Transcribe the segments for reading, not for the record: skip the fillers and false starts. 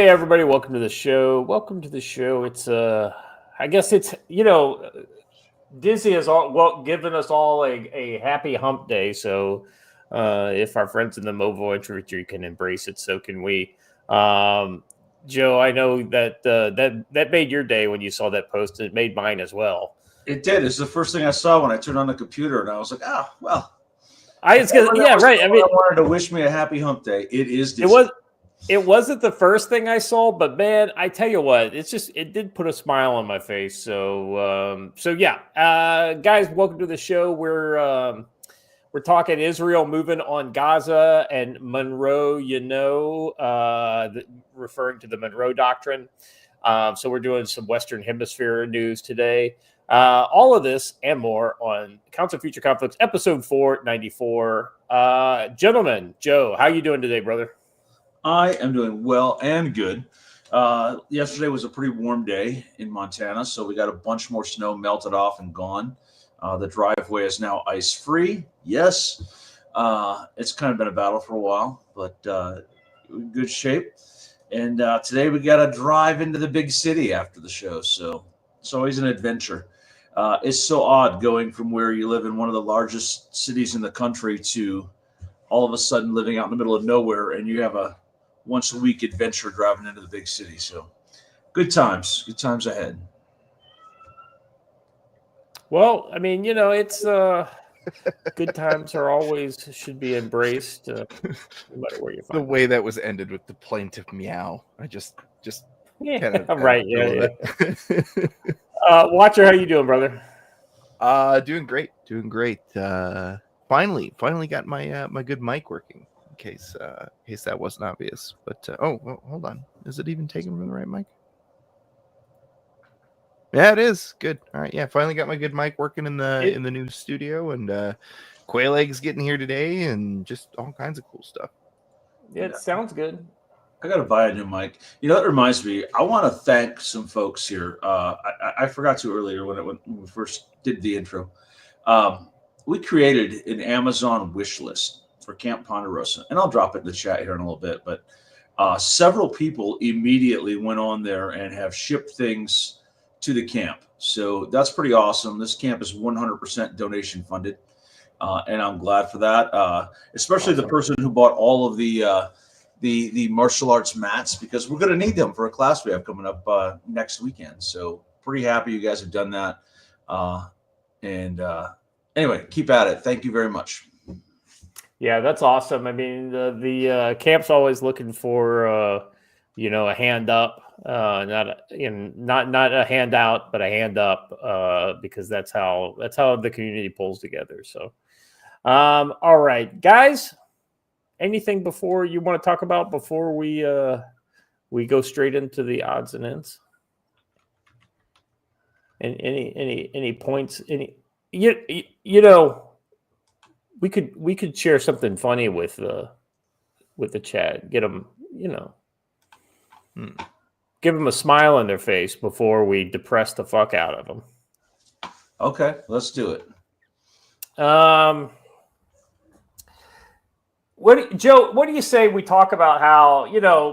Hey everybody, welcome to the show. Welcome to the show. It's I guess it's Disney has given us all a happy hump day. So if our friends in the mobile industry can embrace it, so can we. Joe, I know that that made your day when you saw that post. It made mine as well. It did. It's the first thing I saw when I turned on the computer, and I was like, "Oh, well." I wanted to wish me a happy hump day. It is Disney. It wasn't the first thing I saw, but man, I tell you what, it did put a smile on my face. So guys, welcome to the show. We're talking Israel moving on Gaza and Monroe, referring to the Monroe Doctrine. So we're doing some Western Hemisphere news today. All of this and more on Council of Future Conflicts, episode 494. Gentlemen, Joe, how you doing today, brother? I am doing well and good. Yesterday was a pretty warm day in Montana, so we got a bunch more snow melted off and gone. The driveway is now ice-free. Yes, it's kind of been a battle for a while, but good shape. And today we got to drive into the big city after the show, so it's always an adventure. It's so odd going from where you live in one of the largest cities in the country to all of a sudden living out in the middle of nowhere, and you have a once-a-week adventure driving into the big city. So good times ahead. Well, I mean, it's good times are always should be embraced, no matter where you find the way that was ended with the plaintive meow. I just right. Yeah. Watcher, how you doing, brother? Doing great. Finally got my good mic working. In case that wasn't obvious, but hold on, is it even taking from the right mic? Yeah, it is good. All right, yeah, finally got my good mic working in the new studio, and Quail Egg's getting here today, and just all kinds of cool stuff. Yeah, it sounds good. I gotta buy a new mic. That reminds me. I want to thank some folks here. I forgot to earlier when we first did the intro. We created an Amazon wish list for Camp Ponderosa, and I'll drop it in the chat here in a little bit, but several people immediately went on there and have shipped things to the camp. So that's pretty awesome. This camp is 100% donation funded, and I'm glad for that, especially awesome. The person who bought all of the martial arts mats, because we're going to need them for a class we have coming up next weekend. So pretty happy you guys have done that. Anyway, keep at it. Thank you very much. Yeah, that's awesome. I mean, the camp's always looking for a hand up, not a handout, but a hand up, because that's how the community pulls together. So, all right, guys, anything before you want to talk about before we go straight into the odds and ends? And any points? We could share something funny with the chat. Get them, give them a smile on their face before we depress the fuck out of them. Okay, let's do it. Joe, what do you say we talk about how,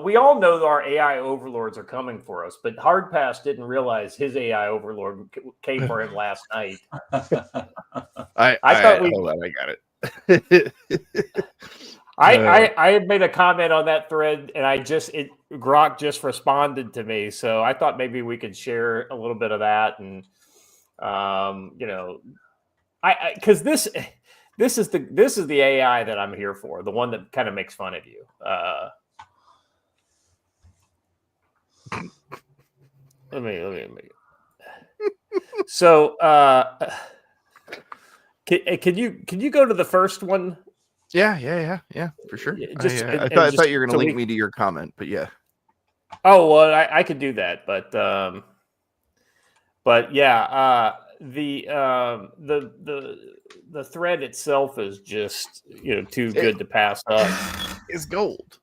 we all know that our AI overlords are coming for us, but Hardpass didn't realize his AI overlord came for him last night. I thought hold on, I got it. I had made a comment on that thread, and Grok just responded to me, so I thought maybe we could share a little bit of that, and because this is the AI that I'm here for, the one that kind of makes fun of you. Let me. So, can you go to the first one? Yeah, for sure. I thought you were going to link me to your comment, but yeah. Oh well, I could do that, but yeah, the thread itself is just too good to pass up. It's gold.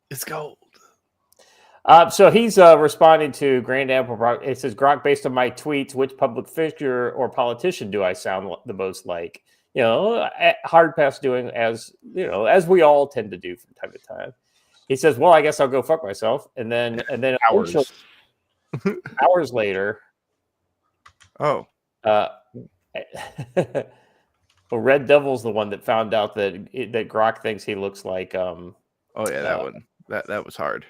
So he's responding to Grand Apple. It says, Grok, based on my tweets, which public figure or politician do I sound the most like? Hard pass doing as we all tend to do from time to time. he says, "Well, I guess I'll go fuck myself," and then Hours. hours later, Oh, well, Red Devil's the one that found out that Grok thinks he looks like oh yeah, that one. That was hard.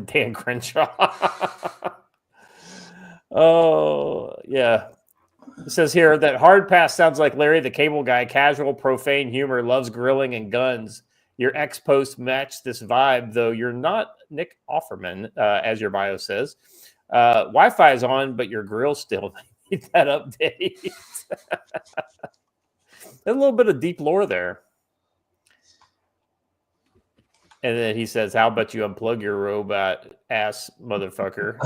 Dan Crenshaw. Oh yeah. It says here that Hard Pass sounds like Larry the Cable Guy. Casual, profane humor, loves grilling and guns. Your ex posts match this vibe, though you're not Nick Offerman, as your bio says. Wi-Fi is on, but your grill still needs that update. A little bit of deep lore there. And then he says, "How about you unplug your robot ass motherfucker?"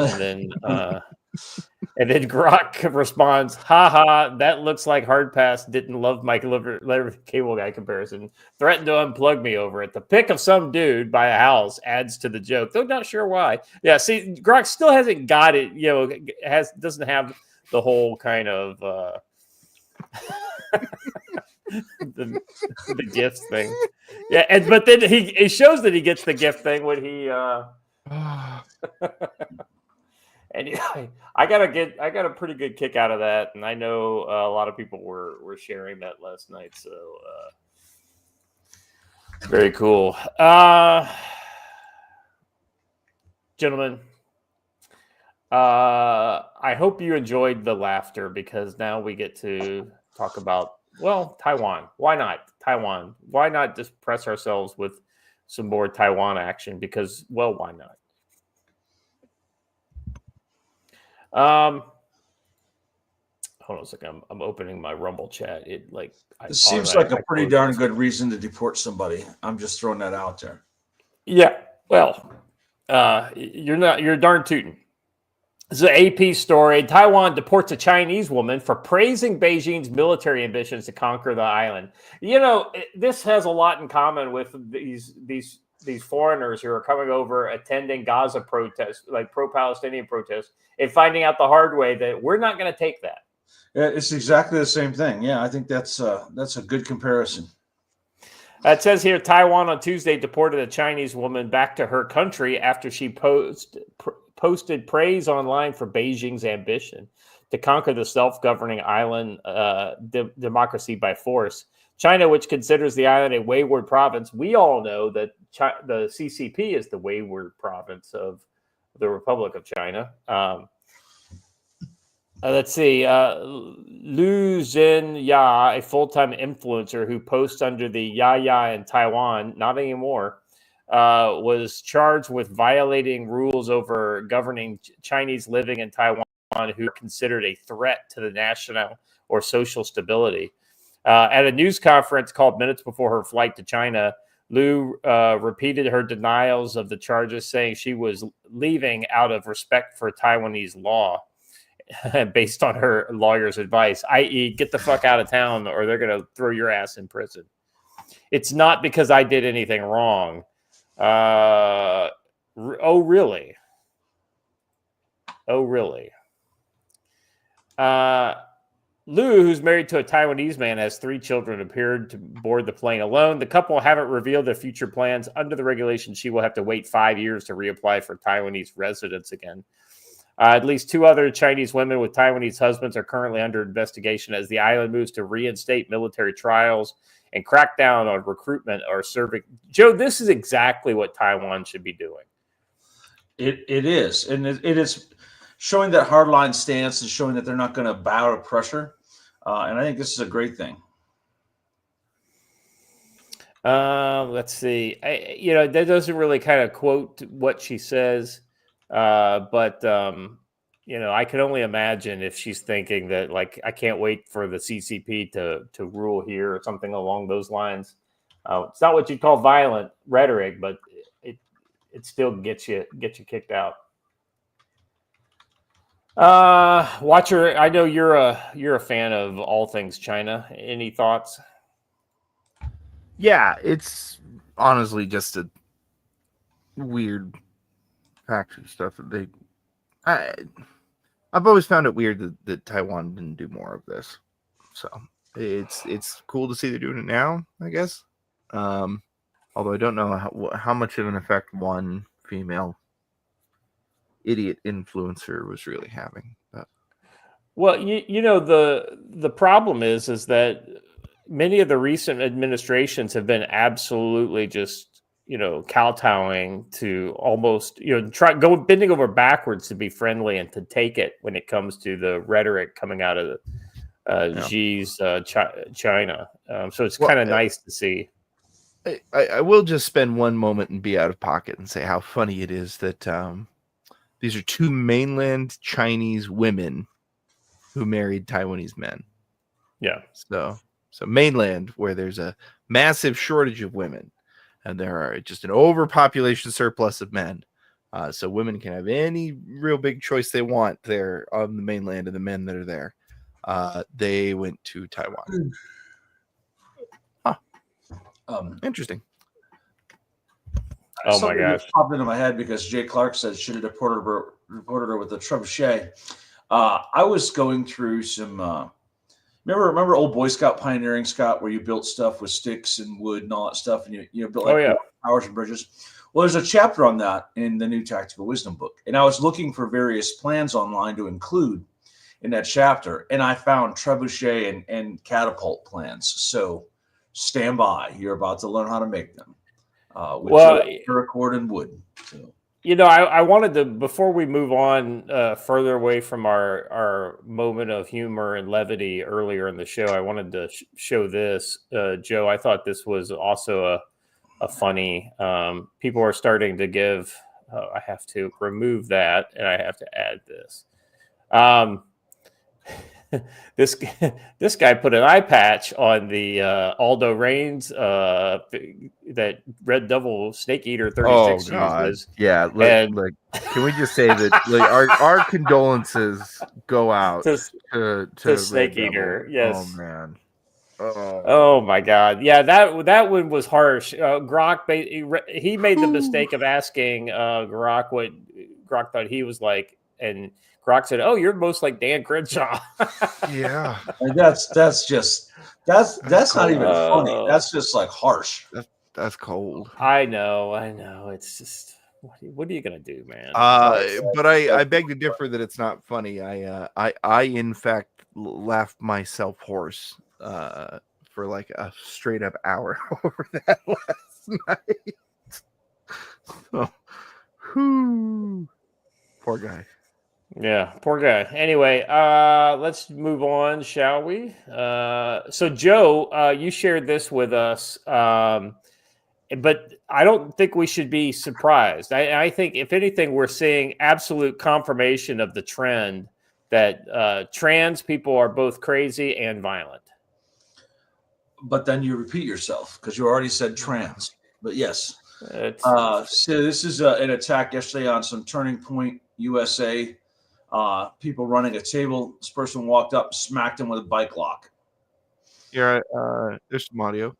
And then Grok responds, "Ha, that looks like Hard Pass didn't love my Cable Guy comparison. Threatened to unplug me over it. The pic of some dude by a house adds to the joke, though not sure why." Yeah, see, Grok still hasn't got it. Doesn't have the whole kind of the gift thing. Yeah, but then he shows that he gets the gift thing when he. And I got a pretty good kick out of that, and I know a lot of people were sharing that last night. So very cool, gentlemen. I hope you enjoyed the laughter, because now we get to talk about Taiwan. Why not Taiwan? Why not just press ourselves with some more Taiwan action? Because why not? Hold on a second. I'm opening my Rumble chat. It seems like a pretty darn good reason to deport somebody. I'm just throwing that out there. Yeah. Well, you're darn tootin'. This is an AP story. Taiwan deports a Chinese woman for praising Beijing's military ambitions to conquer the island. This has a lot in common with these foreigners who are coming over, attending Gaza protests, like pro-Palestinian protests, and finding out the hard way that we're not going to take that. Yeah, it's exactly the same thing. Yeah, I think that's a good comparison. It says here, Taiwan on Tuesday deported a Chinese woman back to her country after she posted praise online for Beijing's ambition to conquer the self-governing island democracy by force. China, which considers the island a wayward province, we all know that the CCP is the wayward province of the Republic of China. Let's see. Lu Zhen-ya, a full-time influencer who posts under the Ya in Taiwan, not anymore, was charged with violating rules over governing Chinese living in Taiwan who are considered a threat to the national or social stability. At a news conference called minutes before her flight to China, Lu repeated her denials of the charges, saying she was leaving out of respect for Taiwanese law, based on her lawyer's advice, i.e., get the fuck out of town or they're going to throw your ass in prison. It's not because I did anything wrong. Oh, really? Oh, really? Lu, who's married to a Taiwanese man, has 3 children, appeared to board the plane alone. The couple haven't revealed their future plans. Under the regulations, she will have to wait 5 years to reapply for Taiwanese residence again. At least 2 other Chinese women with Taiwanese husbands are currently under investigation as the island moves to reinstate military trials and crack down on recruitment or serving. Joe, this is exactly what Taiwan should be doing. It is. And it is showing that hardline stance and showing that they're not going to bow to pressure. And I think this is a great thing. Let's see. That doesn't really kind of quote what she says. But I can only imagine if she's thinking that, like, I can't wait for the CCP to rule here or something along those lines. It's not what you'd call violent rhetoric, but it still gets you kicked out. Watcher, I know you're a fan of all things China. Any thoughts? Yeah, it's honestly just a weird faction stuff that I've always found it weird that Taiwan didn't do more of this. So it's cool to see they're doing it now, I guess. Although I don't know how much of an effect one female idiot influencer was really having. But. Well, the problem is that many of the recent administrations have been absolutely just kowtowing to almost bending over backwards to be friendly and to take it when it comes to the rhetoric coming out of Xi's China. So it's kind of nice to see. I will just spend one moment and be out of pocket and say how funny it is that these are two mainland Chinese women who married Taiwanese men. Yeah. So mainland, where there's a massive shortage of women and there are just an overpopulation surplus of men. So women can have any real big choice they want there on the mainland, and the men that are there. They went to Taiwan. Interesting. Oh my gosh! Popped into my head because Jay Clark said should have reported her with a trebuchet. I was going through some. Remember old Boy Scout pioneering, Scott, where you built stuff with sticks and wood and all that stuff, and you built towers and bridges. Well, there's a chapter on that in the new Tactical Wisdom book, and I was looking for various plans online to include in that chapter, and I found trebuchet and catapult plans. So stand by. You're about to learn how to make them with paracord and wood. So. I wanted to, before we move on further away from our moment of humor and levity earlier in the show, I wanted to show this, Joe. I thought this was also a funny. People are starting to give. I have to remove that, and I have to add this. This guy put an eye patch on the Aldo Raines that Red Devil Snake Eater 36 uses. Yeah, like can we just say that our condolences go out to Snake Eater? Yes. Oh man. Oh my God! Yeah, that one was harsh. Grok, he made the mistake of asking Grok what Grok thought he was like, and Grok said, "Oh, you're most like Dan Crenshaw." Yeah, and that's not even funny. That's just like harsh. That's cold. I know. It's just what are you gonna do, man? But I beg to differ that it's not funny. I in fact laughed myself hoarse for like a straight up hour over that last night. So, poor guy. Yeah, poor guy. Anyway, let's move on, shall we? So, Joe, you shared this with us, but I don't think we should be surprised. I think, if anything, we're seeing absolute confirmation of the trend that trans people are both crazy and violent. But then you repeat yourself because you already said trans. But yes. So this is an attack yesterday on some Turning Point USA. People running a table. This person walked up, smacked him with a bike lock. Yeah, there's some audio.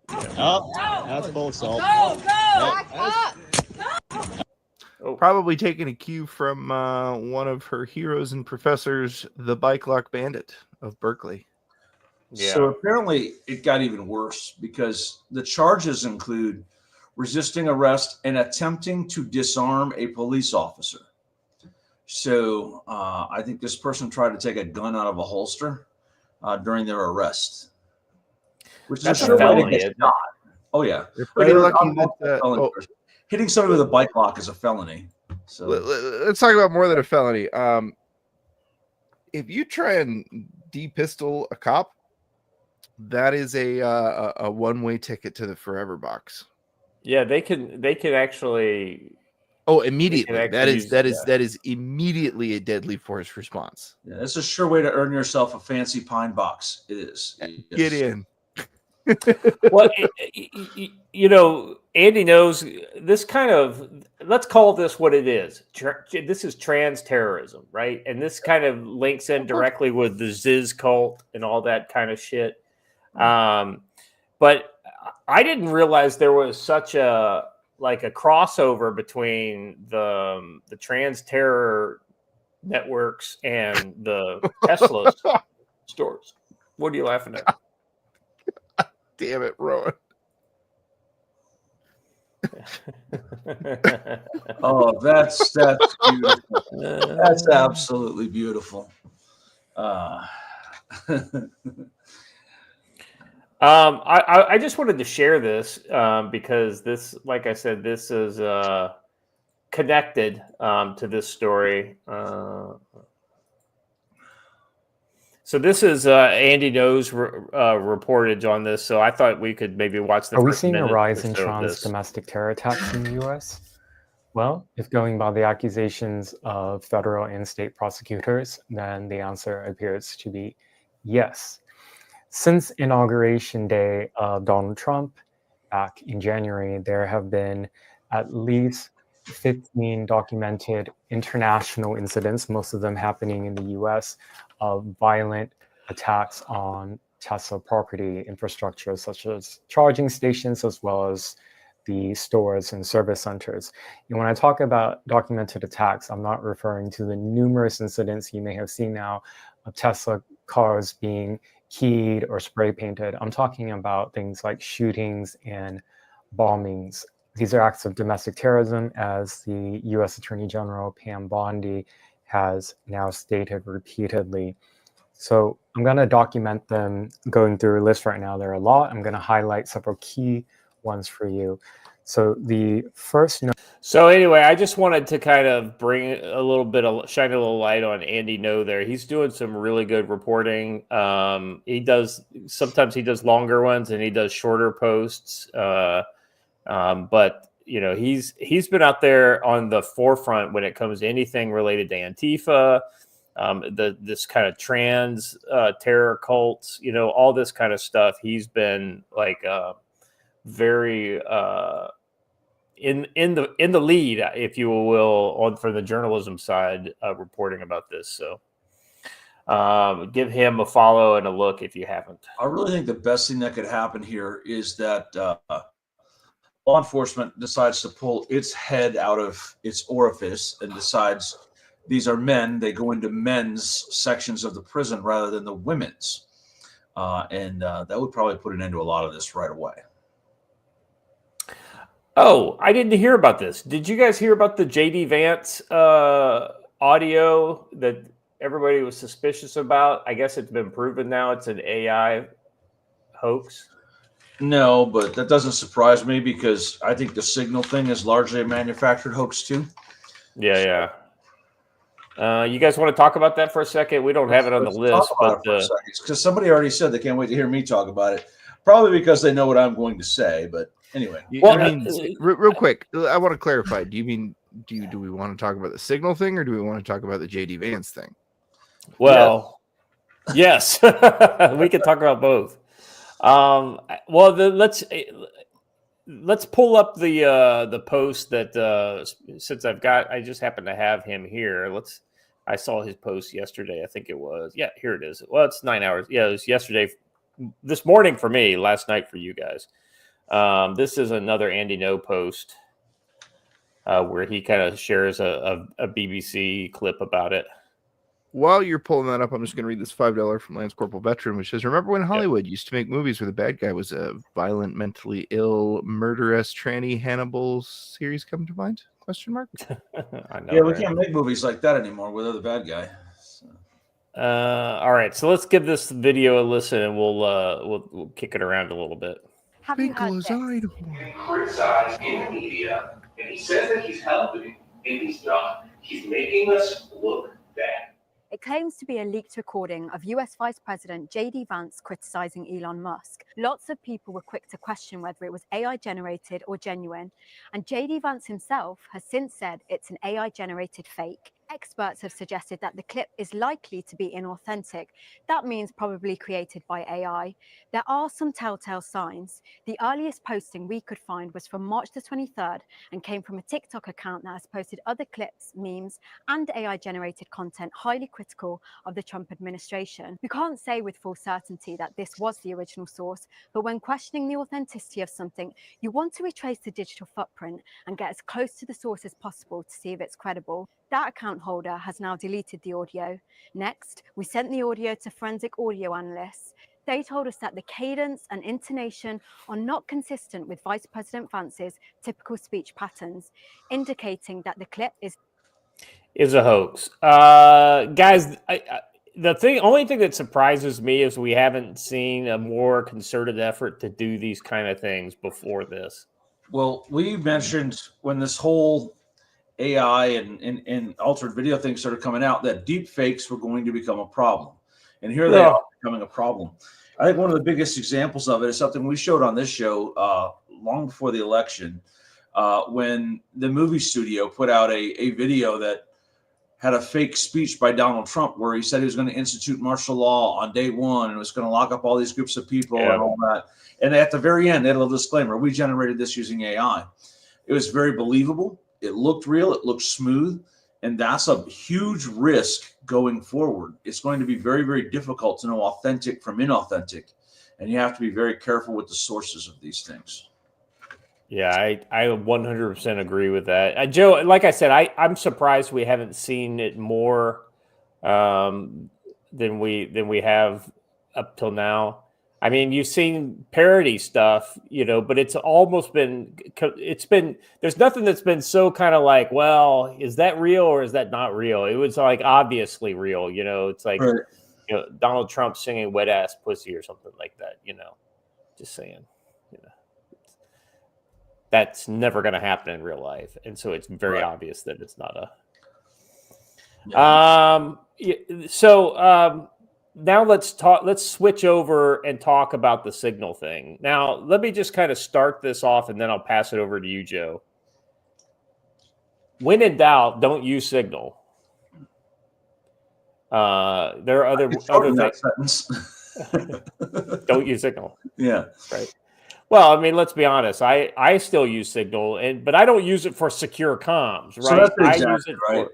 Oh, that's full assault. Probably taking a cue from one of her heroes and professors, the Bike Lock Bandit of Berkeley. Yeah. So apparently it got even worse because the charges include resisting arrest and attempting to disarm a police officer. So I think this person tried to take a gun out of a holster during their arrest. Which is That's a felony. Oh, yeah. They're pretty lucky that hitting somebody with a bike lock is a felony. So let's talk about more than a felony. If you try and de-pistol a cop, that is a one-way ticket to the forever box. Yeah, they can actually. Oh, immediately. That is immediately a deadly force response. Yeah, it's a sure way to earn yourself a fancy pine box. It is. Get in. Well, Andy knows this kind of, let's call this what it is. This is trans terrorism, right? And this kind of links in directly with the Ziz cult and all that kind of shit. But I didn't realize there was such a crossover between the trans terror networks and the Tesla stores. What are you laughing at? Damn it, Rowan. Oh, that's beautiful. That's absolutely beautiful. I just wanted to share this because this, like I said, this is connected to this story. So this is Andy Knows reportage on this. So I thought we could maybe watch the Are we first seeing a minute rise or in so of trans this. domestic terror attacks in the U.S.? Well, if going by the accusations of federal and state prosecutors, then the answer appears to be yes. Since inauguration day of Donald Trump back in January, there have been at least 15 documented international incidents, most of them happening in the US, of violent attacks on Tesla property infrastructure, such as charging stations, as well as the stores and service centers. And when I talk about documented attacks, I'm not referring to the numerous incidents you may have seen now of Tesla cars being keyed or spray painted. I'm talking about things like shootings and bombings. These are acts of domestic terrorism, as the U.S. Attorney General Pam Bondi has now stated repeatedly. So I'm going to document them, going through a list right now. There are a lot. I'm going to highlight several key ones for you. So the first note. So anyway, I just wanted to kind of bring a little bit of shine a little light on Andy No there. He's doing some really good reporting. Sometimes he does longer ones and he does shorter posts. But you know, he's been out there on the forefront when it comes to anything related to Antifa, this kind of trans terror cults, you know, all this kind of stuff. He's been like very in the lead, if you will, on for the journalism side, reporting about this. So give him a follow and a look if you haven't. I really think the best thing that could happen here is that law enforcement decides to pull its head out of its orifice and decides these are men. They go into men's sections of the prison rather than the women's. And that would probably put an end to a lot of this right away. Oh, I didn't hear about this. Did you guys hear about the JD Vance audio that everybody was suspicious about? I guess it's been proven now it's an AI hoax. No, but that doesn't surprise me because I think the Signal thing is largely a manufactured hoax too. Yeah. You guys want to talk about that for a second? We don't have it on the list, but because somebody already said they can't wait to hear me talk about it. Probably because they know what I'm going to say. But anyway, well, I mean, real quick, I want to clarify. Do you mean do we want to talk about the Signal thing, or do we want to talk about the JD Vance thing? Well, yes, we can talk about both. Let's pull up the post that since I just happen to have him here. I saw his post yesterday. I think it was. Yeah, here it is. Well, it's 9 hours. Yeah, it was yesterday, this morning for me, last night for you guys. This is another Andy No post where he kind of shares a BBC clip about it. While you're pulling that up, I'm just going to read this $5 from Lance Corporal Veteran, which says, remember when Hollywood used to make movies where the bad guy was a violent, mentally ill, murderous, tranny Hannibal series come to mind? Question mark. I know, we can't make movies like that anymore without the bad guy. So. All right, so let's give this video a listen, and we'll kick it around a little bit. Have you heard this? Criticized in the media, and he says that he's helping, and he's not. He's making us look bad. It claims to be a leaked recording of US Vice President JD Vance criticizing Elon Musk. Lots of people were quick to question whether it was AI generated or genuine, and JD Vance himself has since said it's an AI generated fake. Experts have suggested that the clip is likely to be inauthentic. That means probably created by AI. There are some telltale signs. The earliest posting we could find was from March the 23rd and came from a TikTok account that has posted other clips, memes, and AI-generated content highly critical of the Trump administration. We can't say with full certainty that this was the original source, but when questioning the authenticity of something, you want to retrace the digital footprint and get as close to the source as possible to see if it's credible. That account holder has now deleted the audio. Next, we sent the audio to forensic audio analysts. They told us that the cadence and intonation are not consistent with Vice President Vance's typical speech patterns, indicating that the clip is a hoax. Guys, only thing that surprises me is we haven't seen a more concerted effort to do these kind of things before this. Well, we mentioned when this whole AI and altered video things started coming out that deep fakes were going to become a problem. And here they are becoming a problem. I think one of the biggest examples of it is something we showed on this show long before the election, when the movie studio put out a video that had a fake speech by Donald Trump where he said he was going to institute martial law on day one and was going to lock up all these groups of people and all that. And at the very end, they had a little disclaimer: we generated this using AI. It was very believable. It looked real. It looked smooth. And that's a huge risk going forward. It's going to be very, very difficult to know authentic from inauthentic. And you have to be very careful with the sources of these things. Yeah, I 100% agree with that. Joe, like I said, I'm surprised we haven't seen it more than we have up till now. I mean, you've seen parody stuff, but it's almost been, there's nothing that's been so kind of like, well, is that real or is that not real? It was like obviously real, it's like, right. Donald Trump singing wet ass pussy or something like that, just saying, that's never going to happen in real life. And so it's very obvious that it's not now let's switch over and talk about the Signal thing. Now, let me just kind of start this off and then I'll pass it over to you, Joe. When in doubt, don't use Signal. There are other things. Don't use Signal. Yeah. Right. Well, I mean, let's be honest. I still use Signal, but I don't use it for secure comms, right? So that's exactly I use it right.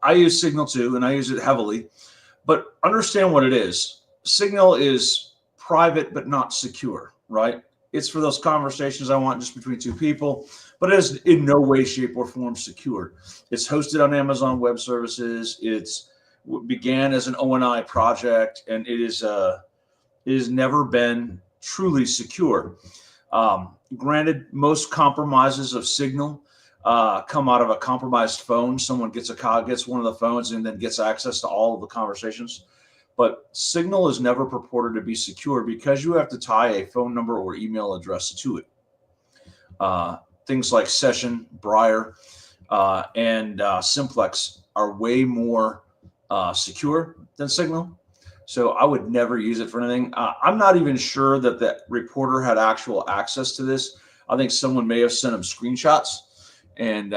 I use Signal too, and I use it heavily. But understand what it is. Signal is private but not secure, right? It's for those conversations I want just between two people, but it is in no way, shape, or form secure. It's hosted on Amazon Web Services. It's began as an O&I project, and it has never been truly secure. Granted, most compromises of Signal come out of a compromised phone. Someone gets one of the phones and then gets access to all of the conversations. But Signal is never purported to be secure because you have to tie a phone number or email address to it. Things like Session, Briar, and Simplex are way more secure than Signal. So I would never use it for anything. I'm not even sure that the reporter had actual access to this. I think someone may have sent him screenshots, and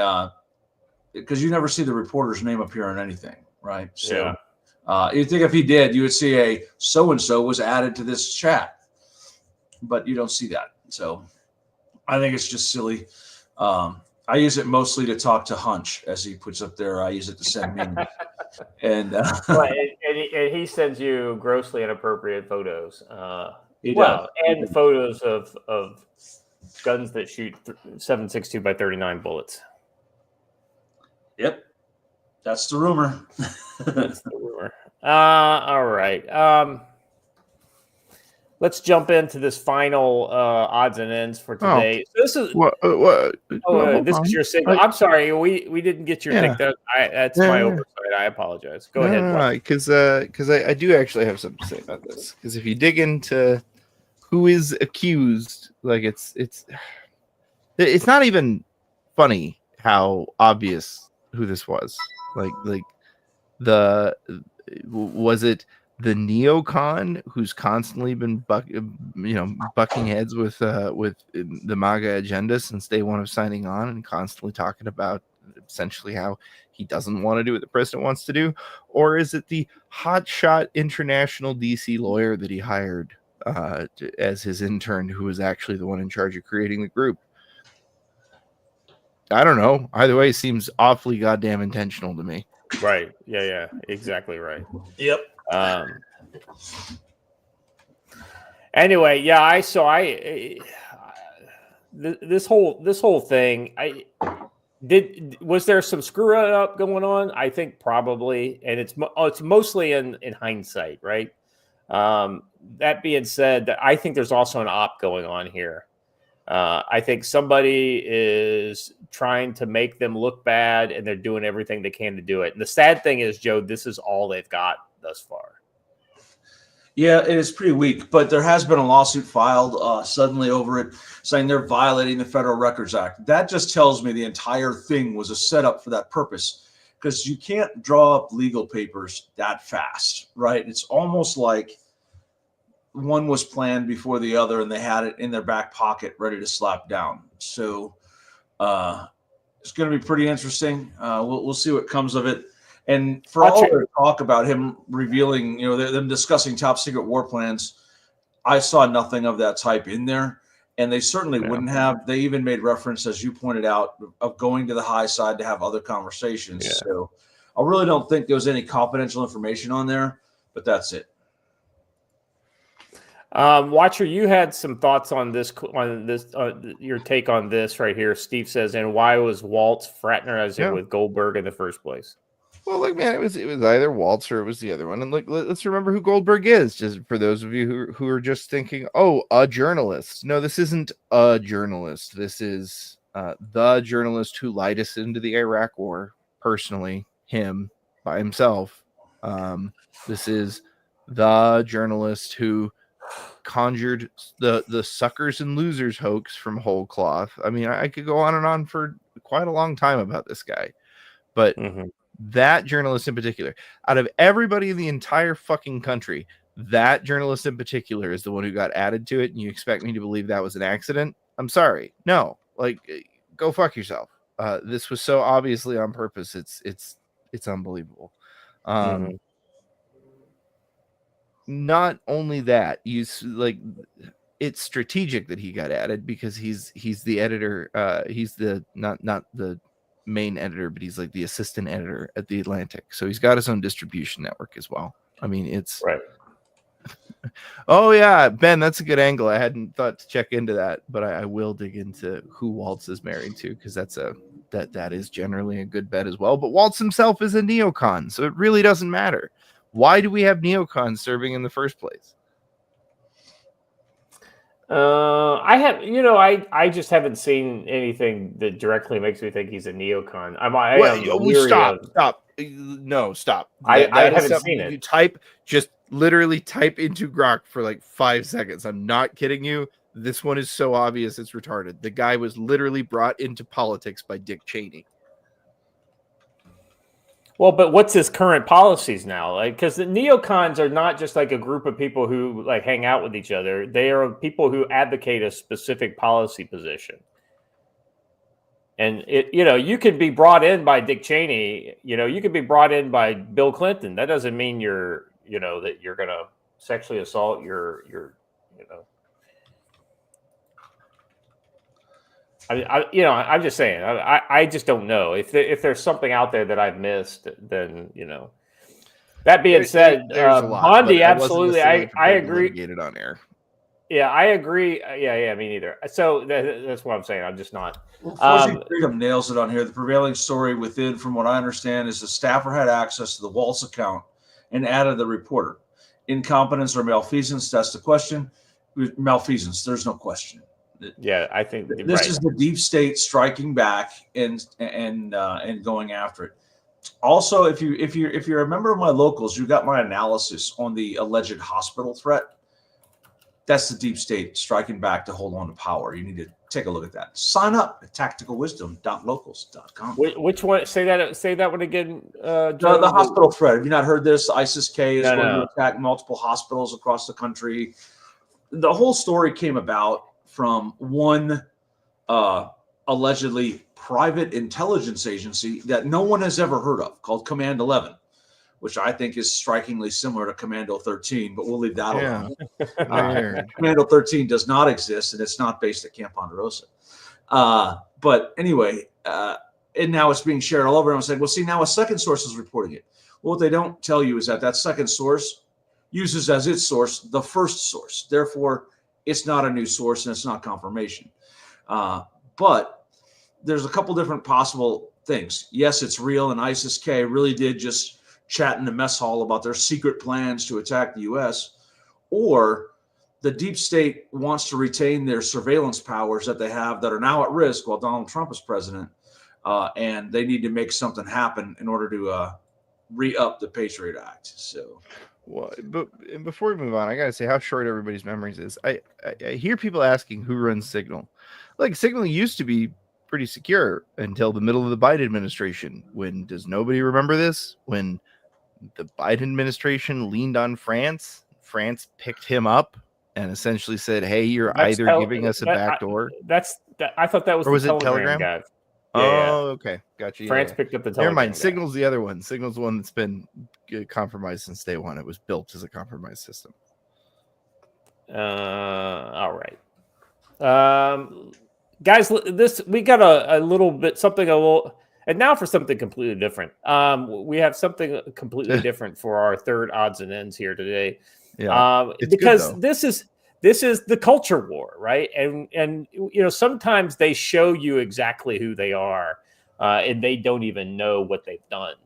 because you never see the reporter's name appear on anything, right? So you think if he did, you would see a so-and-so was added to this chat, but you don't see that. So I think it's just silly. I use it mostly to talk to Hunch, as he puts up there. I use it to send memes. And he sends you grossly inappropriate photos. And photos of guns that shoot 7.62 by 39 bullets. Yep, that's the rumor. That's the rumor. All right. Let's jump into this final odds and ends for today. So this is this is your signal. I'm sorry, we didn't get your pick. That's my oversight. I apologize. Go ahead. Because I do actually have something to say about this. Because if you dig into who is accused, like it's not even funny how obvious who this was. Was it the neocon who's constantly been bucking heads with the MAGA agenda since day one of signing on, and constantly talking about essentially how he doesn't want to do what the president wants to do? Or is it the hotshot international DC lawyer that he hired as his intern, who was actually the one in charge of creating the group? I don't know. Either way, seems awfully goddamn intentional to me. Right. Yeah. Exactly right. Yep. Anyway, this whole thing, was there some screw up going on? I think probably, and it's mostly in hindsight, right? that being said, I think there's also an op going on here. I think somebody is trying to make them look bad, and they're doing everything they can to do it. And the sad thing is, Joe, this is all they've got thus far. Yeah, it is pretty weak, but there has been a lawsuit filed suddenly over it, saying they're violating the Federal Records Act. That just tells me the entire thing was a setup for that purpose, because you can't draw up legal papers that fast, right? It's almost like one was planned before the other, and they had it in their back pocket ready to slap down. So it's going to be pretty interesting. We'll see what comes of it. And for all the talk about him revealing, them discussing top secret war plans, I saw nothing of that type in there. And they certainly wouldn't have. They even made reference, as you pointed out, of going to the high side to have other conversations. Yeah. So I really don't think there was any confidential information on there, but that's it. Watcher, you had some thoughts on this, your take on this right here. Steve says, and why was Waltz fraternizing with Goldberg in the first place? Well, look, man, it was either Waltz or it was the other one. And look, let's remember who Goldberg is, just for those of you who are just thinking, oh, a journalist. No, this isn't a journalist. This is the journalist who lied us into the Iraq War, personally, him, by himself. This is the journalist who conjured the suckers and losers hoax from whole cloth. I mean, I could go on and on for quite a long time about this guy, but that journalist in particular, out of everybody in the entire fucking country, that journalist in particular is the one who got added to it. And you expect me to believe that was an accident? I'm sorry. No, like, go fuck yourself. This was so obviously on purpose. It's unbelievable. Not only that, it's strategic that he got added because he's the editor. He's the not the main editor, but he's like the assistant editor at the Atlantic. So he's got his own distribution network as well. I mean, it's right. Oh yeah, Ben, that's a good angle. I hadn't thought to check into that, but I will dig into who Waltz is married to, because that is generally a good bet as well. But Waltz himself is a neocon, so it really doesn't matter. Why do we have neocons serving in the first place? I just haven't seen anything that directly makes me think he's a neocon. Stop. No, stop. I haven't seen it. You literally type into Grok for like 5 seconds. I'm not kidding you. This one is so obvious it's retarded. The guy was literally brought into politics by Dick Cheney. Well, but what's his current policies now? Like, because the neocons are not just like a group of people who like hang out with each other. They are people who advocate a specific policy position. And you could be brought in by Dick Cheney. You could be brought in by Bill Clinton. That doesn't mean that you're going to sexually assault your. I'm just saying. I just don't know if there's something out there that I've missed. Then That being said, Bondi, absolutely, I agree. Get it on air. Yeah, I agree. Yeah, me neither. So that's what I'm saying. I'm just not. Freedom nails it on here. The prevailing story within, from what I understand, is the staffer had access to the Waltz account and added the reporter. Incompetence or malfeasance, that's the question. Malfeasance, there's no question. Yeah, I think this is the deep state striking back and going after it. Also, if you're a member of my locals, you got my analysis on the alleged hospital threat. That's the deep state striking back to hold on to power. You need to take a look at that. Sign up at tacticalwisdom.locals.com. Which one? Say that one again. The hospital threat. Have you not heard this? ISIS-K is going to attack multiple hospitals across the country. The whole story came about from one allegedly private intelligence agency that no one has ever heard of, called Command 11, which I think is strikingly similar to Commando 13, but we'll leave that alone. Commando 13 does not exist, and it's not based at Camp Ponderosa. But anyway, and now it's being shared all over. And I'm saying, well, see, now a second source is reporting it. Well, what they don't tell you is that second source uses as its source the first source. Therefore, it's not a new source, and it's not confirmation. But there's a couple different possible things. Yes, it's real, and ISIS-K really did just chat in the mess hall about their secret plans to attack the U.S., or the deep state wants to retain their surveillance powers that they have that are now at risk while Donald Trump is president, and they need to make something happen in order to re-up the Patriot Act. So, well, but before we move on, I gotta say how short everybody's memories is. I hear people asking who runs Signal. Like, Signal used to be pretty secure until the middle of the Biden administration. When does nobody remember this? When the Biden administration leaned on France, France picked him up and essentially said, "Hey, you're either giving us a backdoor." I thought that was Or was the it Telegram guy. Oh, okay, gotcha. France picked up the Telegram. Never mind. guy. Signal's the other one. Signal's the one that's been compromised since day one. It was built as a compromised system. All right, guys. We got a little bit something a little. And now for something completely different. We have something completely different for our third odds and ends here today. Yeah, because this is the culture war, right? And sometimes they show you exactly who they are, and they don't even know what they've done.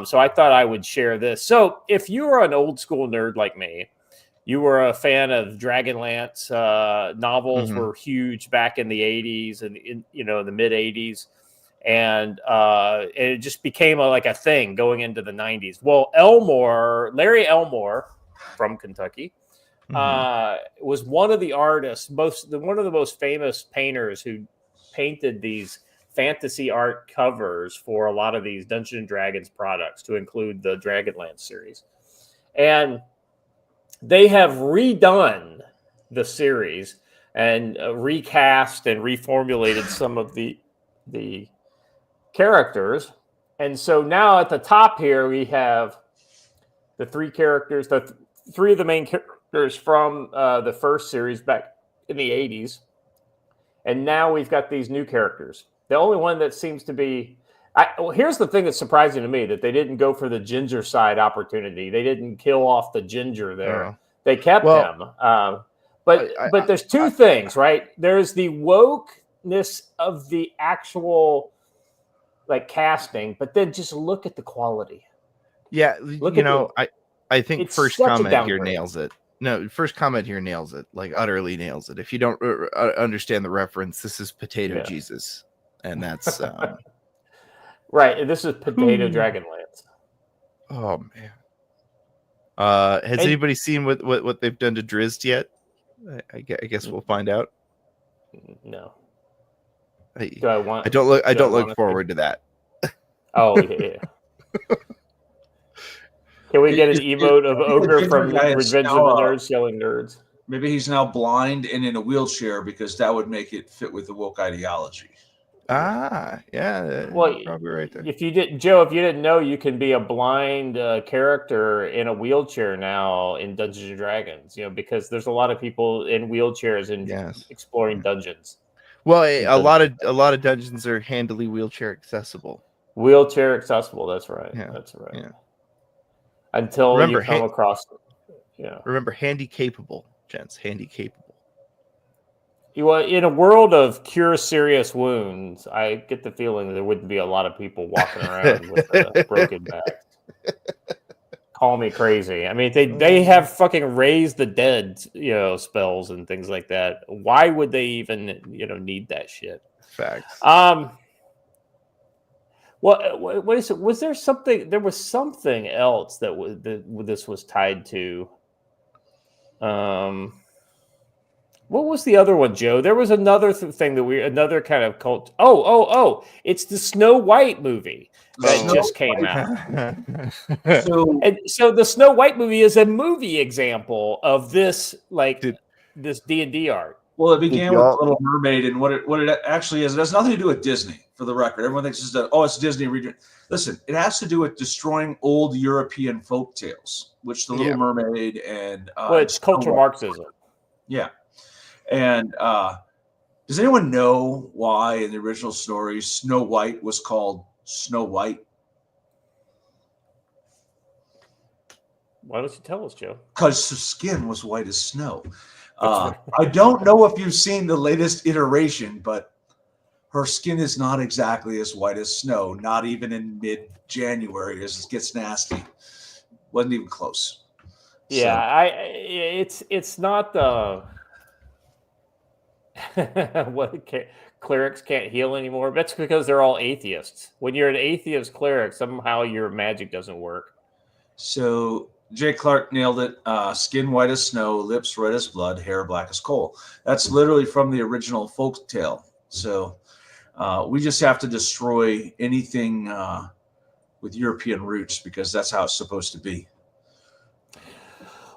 So I thought I would share this. So if you are an old school nerd like me, you were a fan of Dragonlance novels were huge back in the 80s and in the mid 80s. And it just became like a thing going into the 90s. Well, Larry Elmore from Kentucky was one of the artists, one of the most famous painters who painted these fantasy art covers for a lot of these Dungeons and Dragons products, to include the Dragonlance series. And they have redone the series and recast and reformulated some of the characters. And so now at the top here we have the three characters, three of the main characters from the first series back in the 80s. And now we've got these new characters. The only one that seems to be here's the thing that's surprising to me, that they didn't go for the ginger side opportunity. They didn't kill off the ginger there. They kept him. But there's two things, right? There's the wokeness of the actual casting, but then just look at the quality. Yeah, I think first comment here nails it. No, first comment here nails it, like utterly nails it. If you don't understand the reference, this is Potato Jesus, and that's right. This is Potato Dragonlance. Oh man, has anybody seen what they've done to Drizzt yet? I guess we'll find out. No. I don't look forward to that. Oh yeah. Can we get an emote of Ogre from Revenge of the Nerds yelling nerds? Maybe he's now blind and in a wheelchair, because that would make it fit with the woke ideology. Yeah. Well, probably right there. If you didn't know, you can be a blind character in a wheelchair now in Dungeons and Dragons. Because there's a lot of people in wheelchairs and exploring dungeons. Well, a lot of dungeons are handily wheelchair accessible. Wheelchair accessible. That's right. Yeah. That's right. Yeah. Until you come across. Yeah. Remember, handy capable, gents. Handy capable. In a world of cure serious wounds, I get the feeling there wouldn't be a lot of people walking around with broken backs. Call me crazy. I mean, they have fucking raise the dead, spells and things like that. Why would they even, need that shit? Facts. What is it? Was there something? There was something else that this was tied to. What was the other one, Joe? There was another thing another kind of cult. Oh! It's the Snow White movie that just came out. So the Snow White movie is a movie example of this, this D&D art. Well, it began with Little Mermaid, and what it actually is, it has nothing to do with Disney, for the record. Everyone thinks it's Disney region. Listen, it has to do with destroying old European folk tales, which the Little Mermaid and it's cultural Marxism. Yeah. And does anyone know why in the original story Snow White was called Snow White? Why don't you tell us, Joe? Because her skin was white as snow. I don't know if you've seen the latest iteration, but her skin is not exactly as white as snow, not even in mid-January as it gets nasty. Wasn't even close. Yeah, it's not clerics can't heal anymore. That's because they're all atheists. When you're an atheist cleric, somehow your magic doesn't work. So Jay Clark nailed it. Skin white as snow, lips red as blood, hair black as coal. That's literally from the original folk tale. So we just have to destroy anything with European roots because that's how it's supposed to be.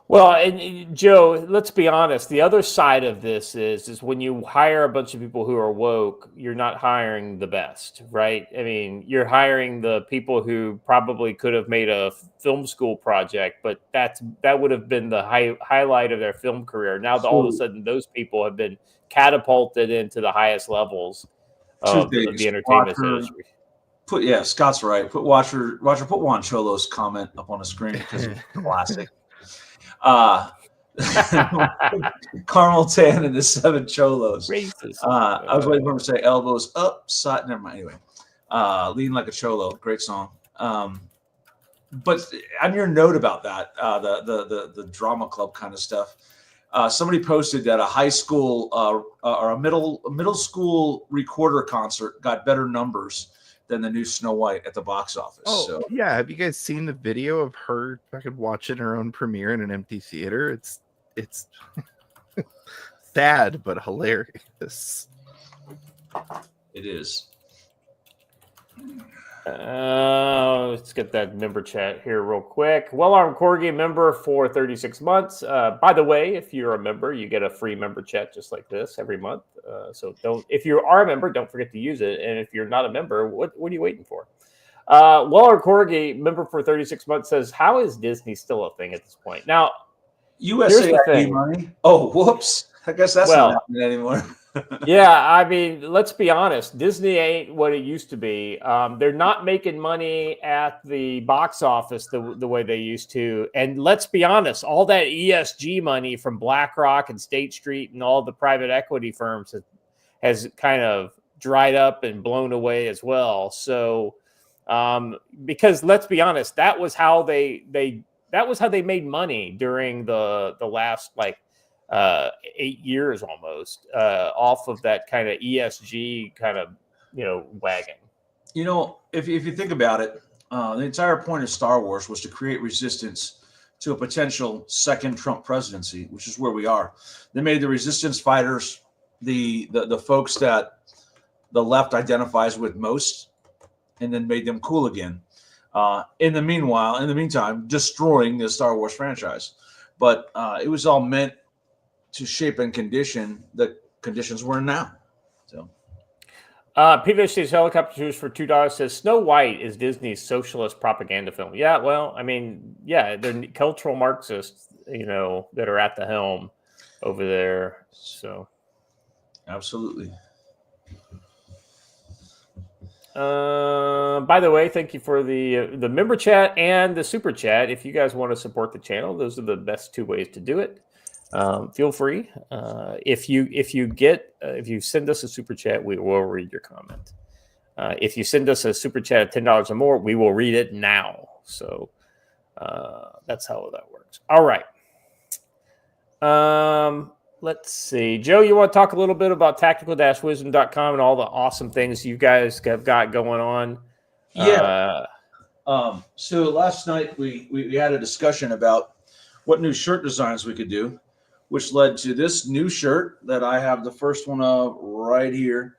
Well, and Joe, let's be honest. The other side of this is when you hire a bunch of people who are woke, you're not hiring the best, right? I mean, you're hiring the people who probably could have made a film school project, but that would have been the highlight of their film career. Now, all of a sudden, those people have been catapulted into the highest levels of the entertainment industry. Scott's right. Put Juan Cholo's comment up on the screen because it's classic. Caramel Tan and the Seven Cholos. I was waiting for him to say elbows up, side. Never mind. Anyway, Lean Like a Cholo, great song. But on your note about that, the drama club kind of stuff, somebody posted that a high school or a middle school recorder concert got better numbers than the new Snow White at the box office. Oh, so yeah. Have you guys seen the video of her fucking watching her own premiere in an empty theater? It's sad but hilarious. It is. Let's get that member chat here real quick. Well-armed Corgi member for 36 months. By the way, if you're a member, you get a free member chat just like this every month. So if you are a member, don't forget to use it. And if you're not a member, what are you waiting for? Well-armed Corgi member for 36 months says, how is Disney still a thing at this point? Now, USA money. Oh, whoops. I guess that's not happening anymore. Yeah, I mean, let's be honest. Disney ain't what it used to be. They're not making money at the box office the way they used to. And let's be honest, all that ESG money from BlackRock and State Street and all the private equity firms has kind of dried up and blown away as well. So, because let's be honest, that was how they made money during the last 8 years almost off of that kind of ESG kind of, wagon. If you think about it, the entire point of Star Wars was to create resistance to a potential second Trump presidency, which is where we are. They made the resistance fighters the folks that the left identifies with most, and then made them cool again. In the meantime, destroying the Star Wars franchise. But it was all meant to shape and condition the conditions we're in now. So, PVC's Helicopter Tours for $2 says Snow White is Disney's socialist propaganda film. Yeah, well, I mean, yeah, they're cultural Marxists, that are at the helm over there. So, absolutely. By the way, thank you for the member chat and the super chat. If you guys want to support the channel, those are the best two ways to do it. Feel free. If you send us a super chat, we will read your comment. If you send us a super chat of $10 or more, we will read it now. So that's how that works. All right. Let's see. Joe, you want to talk a little bit about tactical-wisdom.com and all the awesome things you guys have got going on? Yeah. So last night we had a discussion about what new shirt designs we could do, which led to this new shirt that I have the first one of right here.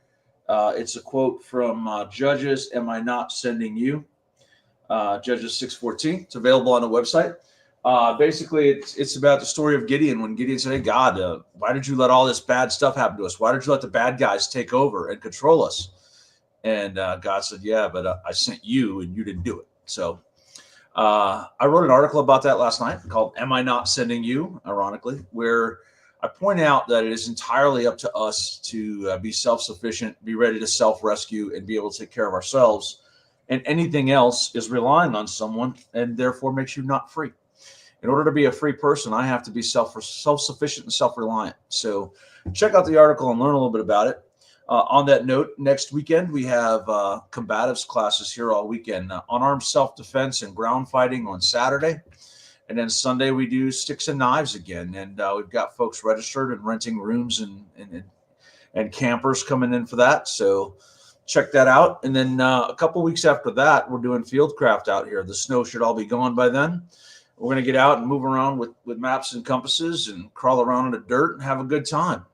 It's a quote from Judges, Am I Not Sending You? Judges 6:14. It's available on the website. Basically, it's about the story of Gideon. When Gideon said, hey, God, why did you let all this bad stuff happen to us? Why did you let the bad guys take over and control us? And God said, yeah, but I sent you and you didn't do it. So I wrote an article about that last night called Am I Not Sending You, ironically, where I point out that it is entirely up to us to be self-sufficient, be ready to self-rescue, and be able to take care of ourselves. And anything else is relying on someone and therefore makes you not free. In order to be a free person, I have to be self-sufficient and self-reliant. So check out the article and learn a little bit about it. On that note, next weekend, we have combatives classes here all weekend. Unarmed self-defense and ground fighting on Saturday. And then Sunday we do Sticks and Knives again. And we've got folks registered and renting rooms and campers coming in for that. So check that out. And then a couple weeks after that, we're doing Fieldcraft out here. The snow should all be gone by then. We're going to get out and move around with maps and compasses and crawl around in the dirt and have a good time.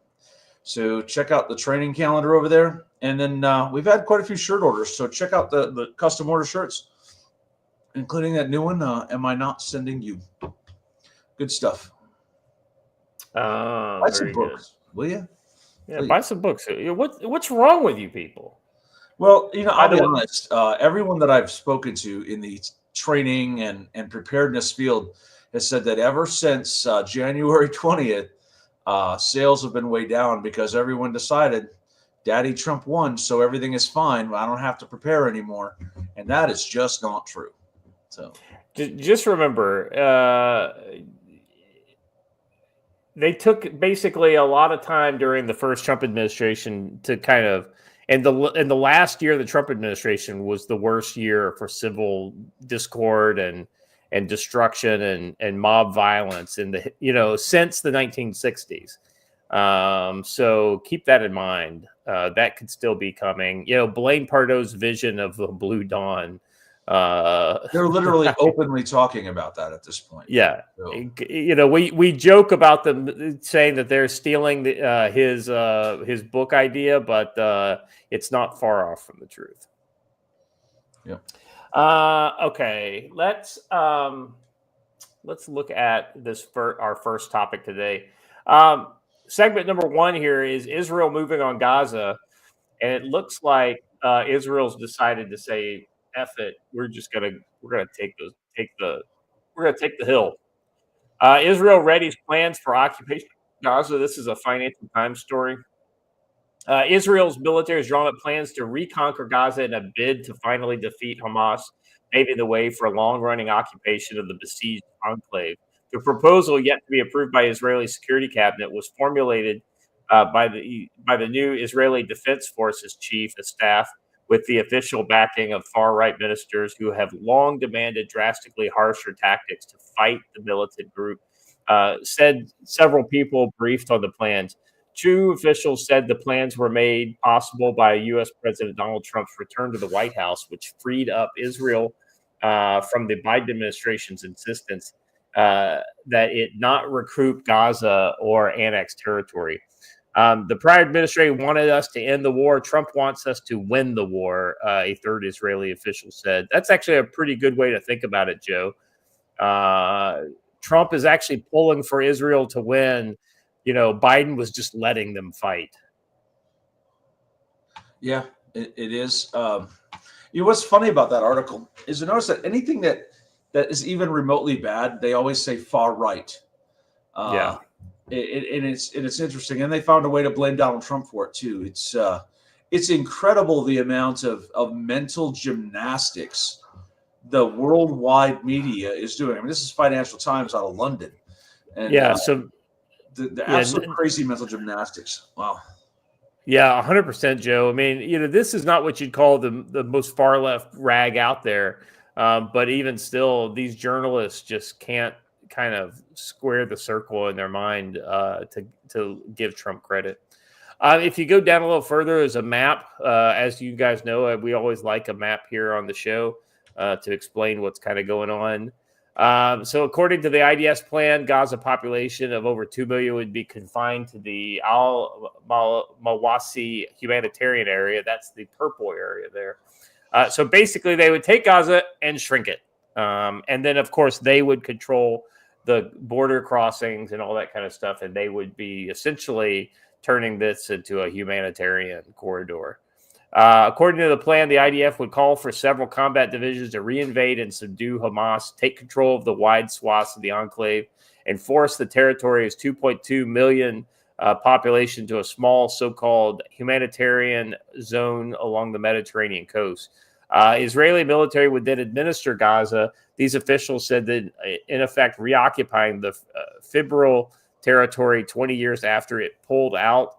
So check out the training calendar over there. And then we've had quite a few shirt orders. So check out the custom order shirts, including that new one, Am I Not Sending You? Good stuff. Buy some books, will you? Yeah, buy some books. What's wrong with you people? Well, I'll be honest. Everyone that I've spoken to in the training and preparedness field has said that ever since January 20th, sales have been way down because everyone decided Daddy Trump won, so everything is fine. I don't have to prepare anymore. And that is just not true. So just remember, they took basically a lot of time during the first Trump administration to kind of, and the last year of the Trump administration was the worst year for civil discord and destruction and mob violence in the since the 1960s. So keep that in mind. That could still be coming. Blaine Pardo's vision of the Blue Dawn. They're literally openly talking about that at this point. Yeah, so. We joke about them saying that they're stealing his book idea, but it's not far off from the truth. Yep. Okay, let's look at this for our first topic today. Segment number 1 here is Israel moving on Gaza, and it looks like Israel's decided to say, "F it, we're gonna take the hill." Israel readies plans for occupation of Gaza. This is a Financial Times story. Israel's military has drawn up plans to reconquer Gaza in a bid to finally defeat Hamas, paving the way for a long-running occupation of the besieged enclave. The proposal, yet to be approved by Israeli security cabinet, was formulated by the new Israeli Defense Forces chief of staff, with the official backing of far-right ministers who have long demanded drastically harsher tactics to fight the militant group. Said several people briefed on the plans. 2 officials said the plans were made possible by U.S. President Donald Trump's return to the White House, which freed up Israel from the Biden administration's insistence that it not recruit Gaza or annex territory. The prior administration wanted us to end the war. Trump wants us to win the war, a third Israeli official said. That's actually a pretty good way to think about it, Joe. Trump is actually pulling for Israel to win. Biden was just letting them fight. Yeah, it is. What's funny about that article is to notice that anything that is even remotely bad, they always say far right. Yeah. It's interesting, and they found a way to blame Donald Trump for it too. It's incredible the amount of mental gymnastics the worldwide media is doing. I mean, this is Financial Times out of London, and so the absolute crazy mental gymnastics. Wow. Yeah, 100%, Joe. I mean, this is not what you'd call the most far left rag out there, but even still, these journalists just can't kind of square the circle in their mind to give Trump credit. If you go down a little further, there's a map. As you guys know, we always like a map here on the show to explain what's kind of going on. So according to the IDF plan, Gaza population of over 2 million would be confined to the Al-Mawasi humanitarian area. That's the purple area there. So basically, they would take Gaza and shrink it. And then, of course, they would control the border crossings and all that kind of stuff. And they would be essentially turning this into a humanitarian corridor. According to the plan, the IDF would call for several combat divisions to reinvade and subdue Hamas, take control of the wide swaths of the enclave, and force the territory's 2.2 million population to a small so-called humanitarian zone along the Mediterranean coast. Israeli military would then administer Gaza. These officials said that, in effect, reoccupying the febrile territory 20 years after it pulled out.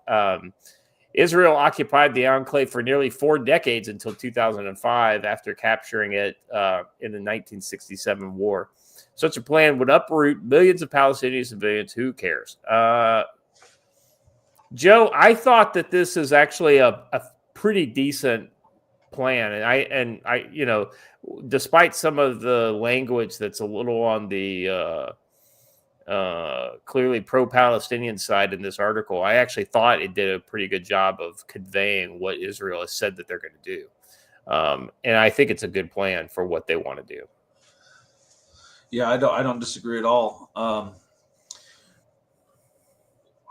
Israel occupied the enclave for nearly 4 decades until 2005 after capturing it in the 1967 war. Such a plan would uproot millions of Palestinian civilians. Who cares? Joe, I thought that this is actually a pretty decent plan, and I, you know, despite some of the language that's a little on the clearly pro-Palestinian side in this article, I actually thought it did a pretty good job of conveying what Israel has said that they're going to do, and I think it's a good plan for what they want to do. Yeah, I don't disagree at all.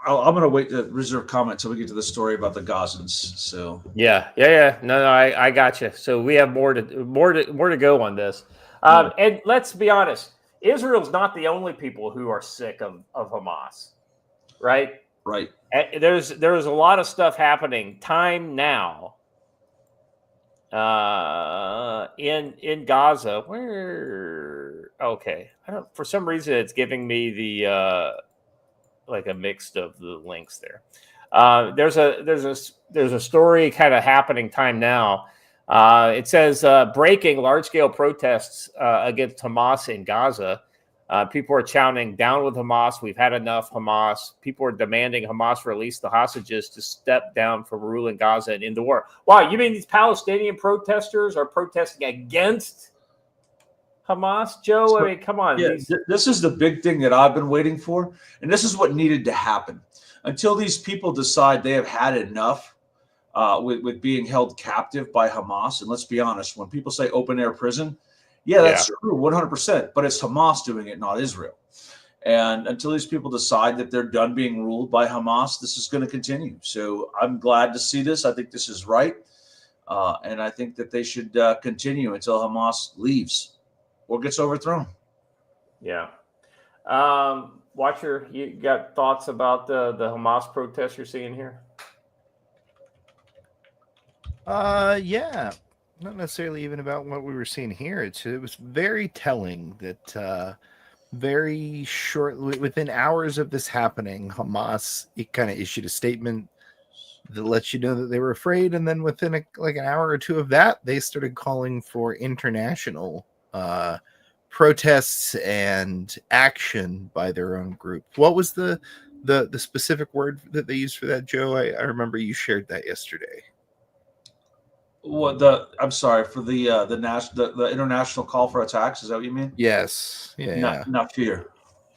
I'm going to wait to reserve comment till we get to the story about the Gazans. So yeah. No, I got you. So we have more to go on this. And let's be honest, Israel's not the only people who are sick of Hamas, right? Right. There's a lot of stuff happening. Time now. In Gaza, I don't, for some reason it's giving me the like a mix of the links there. There's a story kind of happening time now. It says breaking large-scale protests against Hamas in Gaza. People are shouting down with Hamas. We've had enough Hamas. People are demanding Hamas release the hostages to step down from ruling Gaza and end the war. Wow, you mean these Palestinian protesters are protesting against Hamas, Joe? I mean, come on. Yeah, this is the big thing that I've been waiting for, and this is what needed to happen. Until these people decide they have had enough with being held captive by Hamas, and let's be honest, when people say open-air prison, that's true, 100%, but it's Hamas doing it, not Israel. And until these people decide that they're done being ruled by Hamas, this is going to continue. So I'm glad to see this. I think this is right, and I think that they should continue until Hamas leaves or gets overthrown. Yeah. Watcher, you got thoughts about the Hamas protests you're seeing here? Yeah. Not necessarily even about what we were seeing here. It was very telling that very shortly, within hours of this happening, Hamas kind of issued a statement that lets you know that they were afraid, and then within an hour or two of that, they started calling for international protests and action by their own group. What was the specific word that they used for that, Joe? I remember you shared that yesterday. I'm sorry, for the international call for attacks. Is that what you mean? Yes. Yeah. Not fear.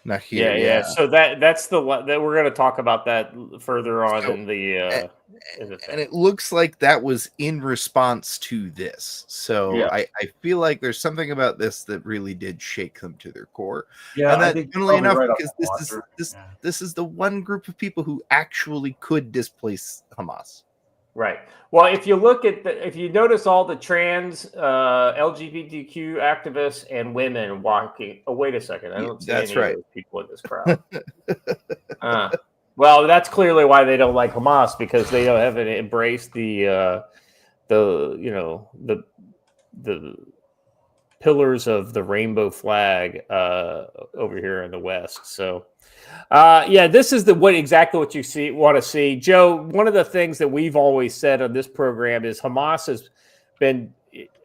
Not here. Yeah. So that's the one that we're going to talk about that further on in the and it looks like that was in response to this. So I feel like there's something about this that really did shake them to their core. Yeah, and that, funnily enough, right, because this is the one group of people who actually could displace Hamas. Right. Well, if you look at if you notice all the trans LGBTQ activists and women walking. Oh, wait a second. I don't see any of those people in this crowd. Well, that's clearly why they don't like Hamas, because they haven't embraced the pillars of the rainbow flag over here in the West. So. This is exactly what you want to see, Joe. One of the things that we've always said on this program is Hamas has been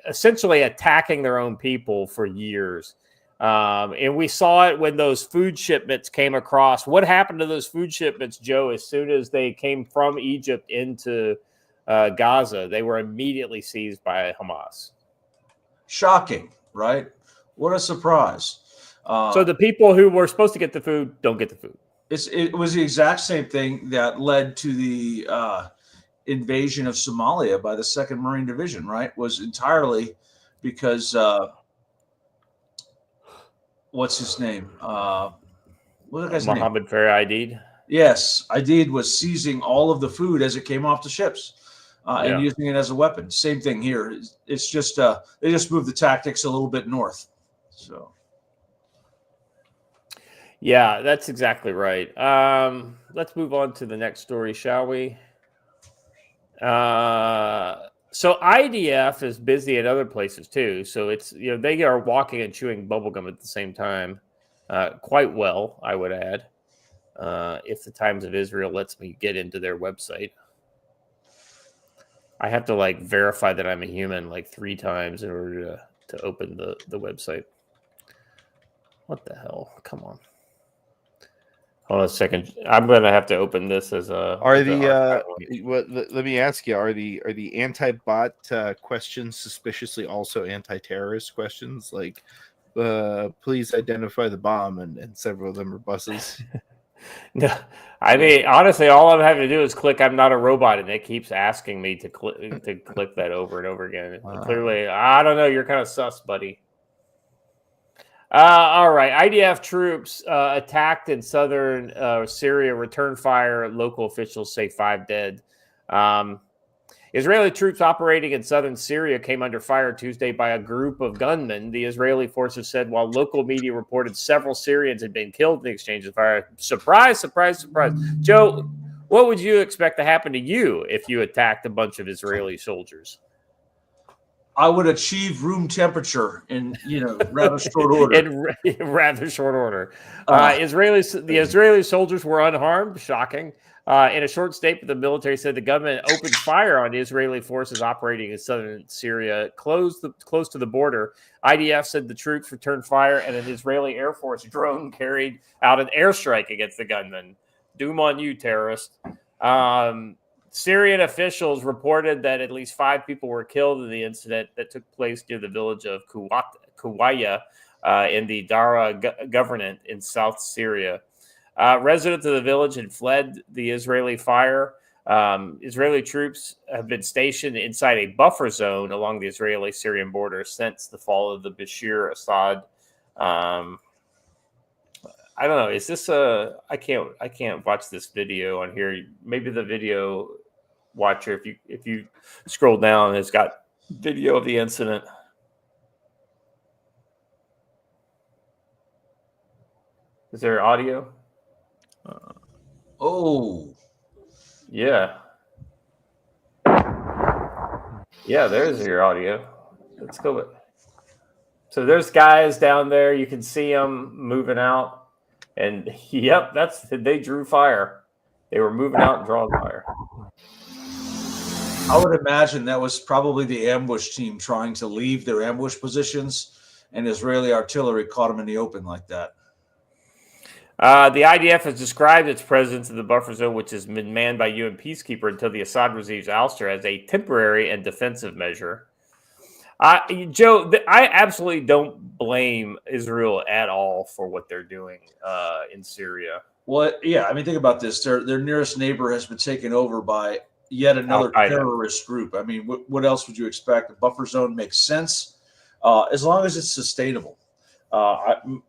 essentially attacking their own people for years, and we saw it when those food shipments came across. What happened to those food shipments, Joe? As soon as they came from Egypt into Gaza, they were immediately seized by Hamas. Shocking, right? What a surprise. So the people who were supposed to get the food don't get the food. It was the exact same thing that led to the invasion of Somalia by the 2nd Marine Division, right? Was entirely because what's his name? What's the guy's name? Mohammed Farah Aidid. Yes, Aidid was seizing all of the food as it came off the ships and using it as a weapon. Same thing here. It's just they just moved the tactics a little bit north. So. Yeah, that's exactly right. Let's move on to the next story, shall we? So IDF is busy at other places too. So it's they are walking and chewing bubblegum at the same time, quite well, I would add. If the Times of Israel lets me get into their website, I have to verify that I'm a human 3 times in order to open the website. What the hell? Come on. Hold on a second. I'm gonna have to open this as a. Are as an archive the let me ask you, are the anti-bot questions suspiciously also anti-terrorist questions? Like, please identify the bomb, and several of them are buses. No, I mean, honestly, all I'm having to do is click "I'm not a robot," and it keeps asking me to click that over and over again. Clearly, I don't know. You're kind of sus, buddy. All right. IDF troops attacked in southern Syria. Return fire. Local officials say 5 dead. Israeli troops operating in southern Syria came under fire Tuesday by a group of gunmen. The Israeli forces said while local media reported several Syrians had been killed in the exchange of fire. Surprise, surprise, surprise. Joe, what would you expect to happen to you if you attacked a bunch of Israeli soldiers? I would achieve room temperature in rather short order. In rather short order. The Israeli soldiers were unharmed. Shocking. In a short statement, the military said the government opened fire on the Israeli forces operating in southern Syria, close to the border. IDF said the troops returned fire, and an Israeli Air Force drone carried out an airstrike against the gunmen. Doom on you, terrorist. Syrian officials reported that at least 5 people were killed in the incident that took place near the village of Kuwaya in the Dara governorate in South Syria. Residents of the village had fled the Israeli fire. Israeli troops have been stationed inside a buffer zone along the Israeli-Syrian border since the fall of the Bashir Assad. I don't know. Is this I can't watch this video on here. Maybe the video watcher, if you scroll down, it's got video of the incident. Is there audio? Yeah. Yeah, there's your audio. Let's go. So there's guys down there. You can see them moving out. And yep, they drew fire. They were moving out and drawing fire. I would imagine that was probably the ambush team trying to leave their ambush positions, and Israeli artillery caught them in the open like that. The IDF has described its presence in the buffer zone, which has been manned by UN peacekeeper until the Assad regime's ouster, as a temporary and defensive measure. Joe, I absolutely don't blame Israel at all for what they're doing in Syria. Well, yeah, I mean, think about this. Their nearest neighbor has been taken over by yet another terrorist group. I mean, what else would you expect? A buffer zone makes sense as long as it's sustainable.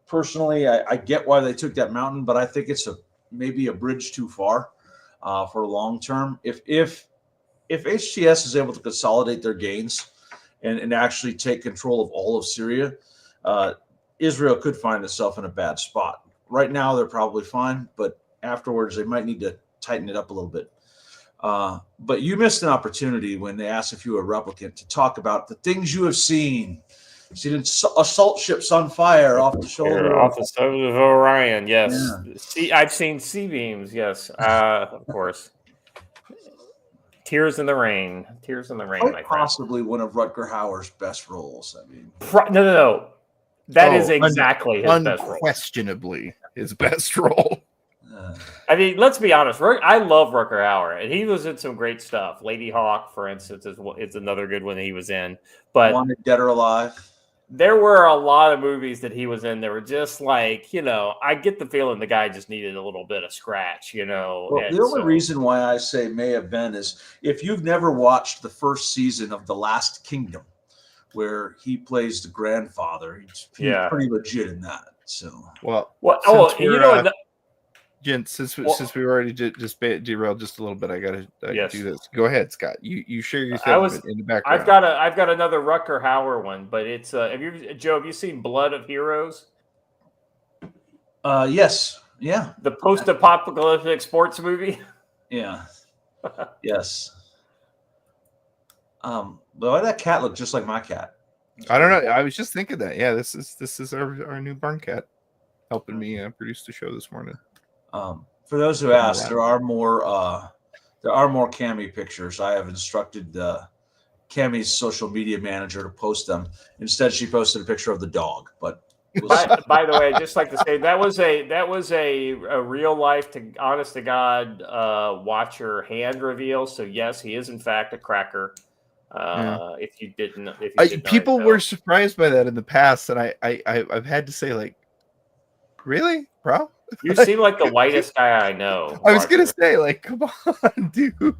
Personally, I get why they took that mountain, but I think it's maybe a bridge too far for long term. If HTS is able to consolidate their gains and actually take control of all of Syria, Israel could find itself in a bad spot. Right now, they're probably fine, but afterwards, they might need to tighten it up a little bit. But you missed an opportunity when they asked if you were a replicant to talk about the things you have seen. Seen assault ships on fire off the shoulder. Off the shoulder of Orion, yes. Yeah. I've seen C-beams, yes, of course. Tears in the Rain. Tears in the Rain, my possibly friend. One of Rutger Hauer's best roles. I mean, no. That is exactly his best role. Unquestionably his best role. I mean, let's be honest. I love Rutger Hauer, and he was in some great stuff. Lady Hawk, for instance, is another good one that he was in. But Wanted Dead or Alive. There were a lot of movies that he was in that were just like, I get the feeling the guy just needed a little bit of scratch, Well, the only reason why I say may have been is if you've never watched the first season of The Last Kingdom, where he plays the grandfather, he's pretty legit in that. So, Gents, since we already just derailed just a little bit, I gotta do this. Go ahead, Scott. You share your thing in the background. I've got another Rutger Hauer one, but it's have you seen Blood of Heroes? Yes. Yeah. The post-apocalyptic sports movie. Yeah. Yes. But that cat looked just like my cat. I don't know. I was just thinking that. Yeah, this is our new barn cat helping me produce the show this morning. For those who asked, there are more Cami pictures. I have instructed Cami's social media manager to post them. Instead, she posted a picture of the dog. But By the way, I'd just like to say that was a real life, honest to God, watcher hand reveal. So yes, he is in fact a cracker. If you did not People know. were surprised by that in the past, and I've had to say, like, really, bro? You seem like the whitest guy I know. I was gonna Roger. say, like, come on, dude.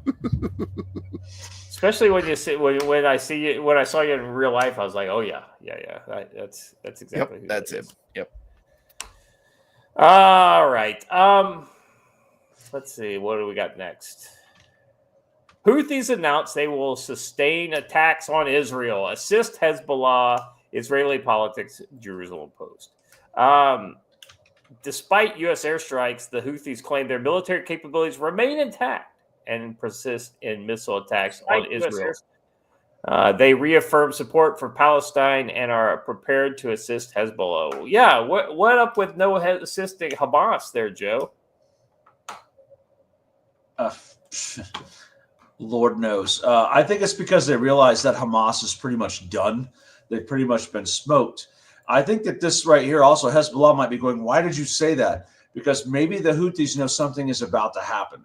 Especially when you see when I saw you in real life, I was like, oh yeah. That's exactly. Yep, that's it. Yep. All right. Let's see. What do we got next? Houthis announced they will sustain attacks on Israel, assist Hezbollah, Israeli politics, Jerusalem Post. Despite U.S. airstrikes, the Houthis claim their military capabilities remain intact and persist in missile attacks on Israel. They reaffirm support for Palestine and are prepared to assist Hezbollah. Yeah, what up with no assisting Hamas there, Joe? Lord knows. I think it's because they realize that Hamas is pretty much done. They've pretty much been smoked. I think that this right here also, Hezbollah might be going, why did you say that? Because maybe the Houthis know something is about to happen.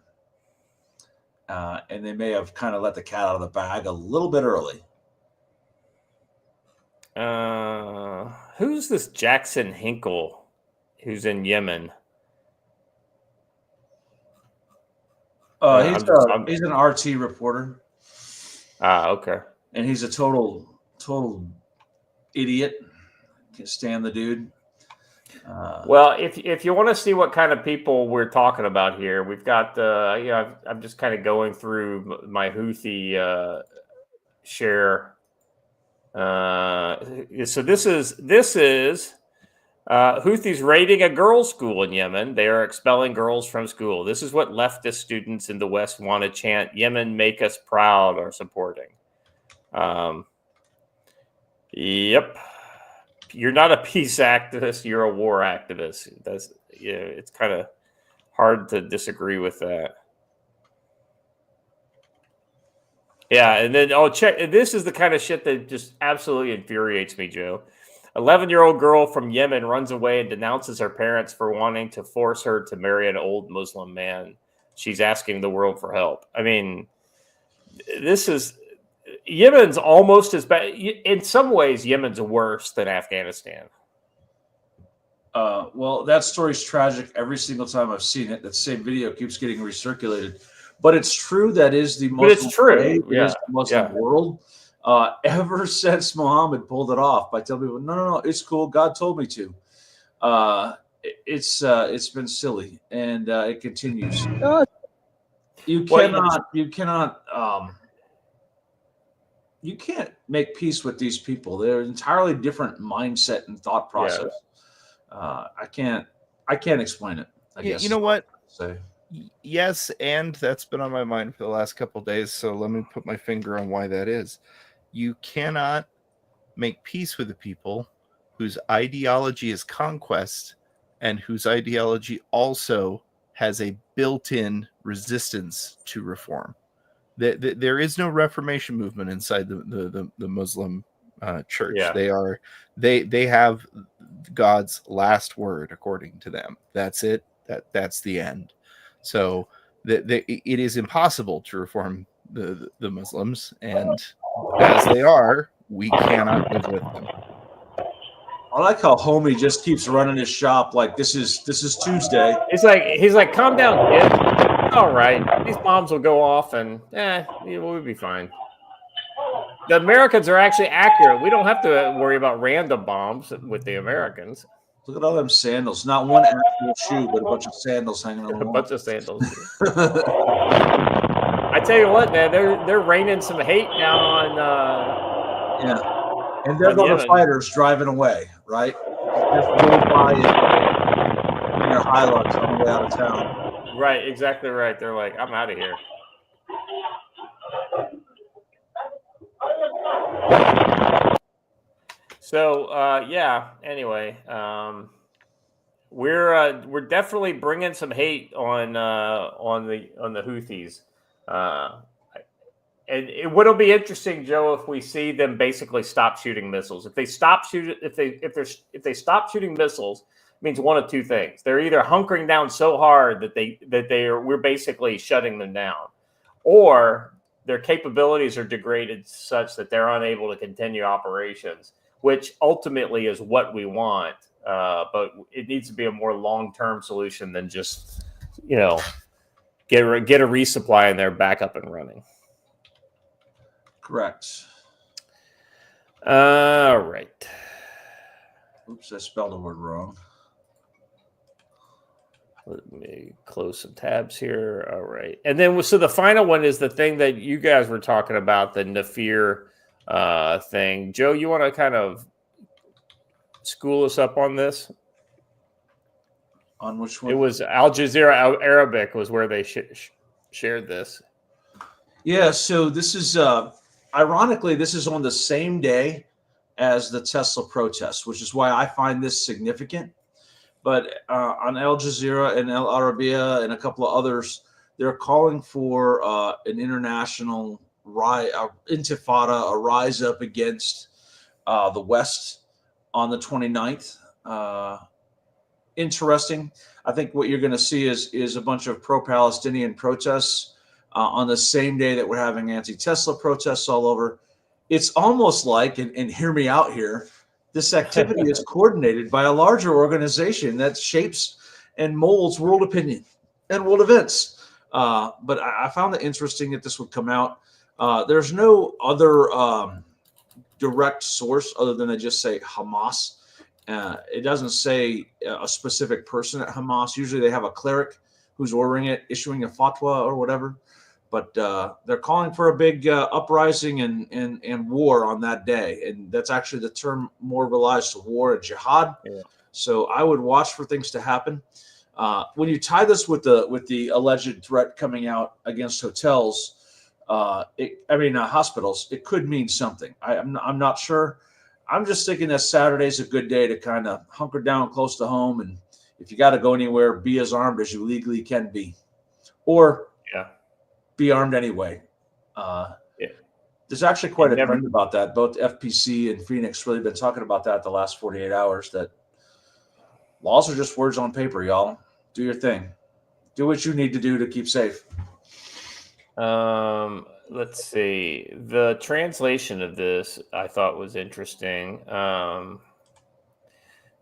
And they may have kind of let the cat out of the bag a little bit early. Who's this Jackson Hinkle who's in Yemen? He's an RT reporter. Okay. And he's a total idiot. Can't stand the dude. Well, if you want to see what kind of people we're talking about here, we've got I'm just kind of going through my Houthi share. So this is Houthis raiding a girls' school in Yemen. They are expelling girls from school. This is what leftist students in the West want to chant: "Yemen, make us proud," are supporting. Yep. You're not a peace activist, you're a war activist. That's it's kind of hard to disagree with that. Yeah, and then check. This is the kind of shit that just absolutely infuriates me, Joe. 11-year-old girl from Yemen runs away and denounces her parents for wanting to force her to marry an old Muslim man. She's asking the world for help. I mean, Yemen's almost as bad. In some ways, Yemen's worse than Afghanistan. Well, that story's tragic every single time I've seen it. That same video keeps getting recirculated. But it's true that is the most. But it's true. It is the Muslim world. Ever since Muhammad pulled it off by telling people, no, it's cool. God told me to. It's been silly, and it continues. You can't make peace with these people. They're an entirely different mindset and thought process. Yeah. I can't explain it. I guess. You know what? Yes, and that's been on my mind for the last couple of days. So let me put my finger on why that is. You cannot make peace with the people whose ideology is conquest and whose ideology also has a built-in resistance to reform. There is no Reformation movement inside the Muslim church. Yeah. They have God's last word according to them. That's it. That's the end. So it is impossible to reform the Muslims, and as they are, we cannot live with them. I like how Homie just keeps running his shop like this is Tuesday. He's like, calm down, kid. All right, these bombs will go off, and we'll be fine. The Americans are actually accurate. We don't have to worry about random bombs with the Americans. Look at all them sandals. Not one actual shoe, but a bunch of sandals hanging on the wall. A bunch of sandals. I tell you what, man, they're raining some hate down on. And they're the fighters driving away, right? Just roll by in their Hilux on the way out of town. Right, exactly right. They're like, I'm out of here. So anyway, we're definitely bringing some hate on the Houthis. And what'll be interesting, Joe, if we see them basically stop shooting missiles. If they stop shooting, if they stop shooting missiles, it means one of two things. They're either hunkering down so hard that we're basically shutting them down, or their capabilities are degraded such that they're unable to continue operations, which ultimately is what we want. But it needs to be a more long-term solution than just, get a resupply and they're back up and running. Correct. All right. Oops, I spelled the word wrong. Let me close some tabs here. All right. And then, so the final one is the thing that you guys were talking about, the Nafir thing. Joe, you want to kind of school us up on this? On which one? It was Al Jazeera Arabic was where they shared this. Yeah, so this is, ironically, this is on the same day as the Tesla protests, which is why I find this significant. But on Al Jazeera and Al Arabiya and a couple of others, they're calling for an international intifada, a rise up against the West on the 29th. Interesting. I think what you're going to see is a bunch of pro-Palestinian protests on the same day that we're having anti-Tesla protests all over. It's almost like, and hear me out here, this activity is coordinated by a larger organization that shapes and molds world opinion and world events. But I found it interesting that this would come out. There's no other direct source other than they just say Hamas. It doesn't say a specific person at Hamas. Usually they have a cleric who's ordering it, issuing a fatwa or whatever. But they're calling for a big uprising and war on that day. And that's actually the term more relies to war and jihad. Yeah. So I would watch for things to happen. When you tie this with the alleged threat coming out against hotels, hospitals, it could mean something. I'm not sure. I'm just thinking that Saturday's a good day to kind of hunker down close to home. And if you got to go anywhere, be as armed as you legally can be. Or be armed anyway. There's actually quite a trend about that. Both FPC and Phoenix really been talking about that the last 48 hours, that laws are just words on paper, y'all. Do your thing. Do what you need to do to keep safe. Let's see. The translation of this I thought was interesting.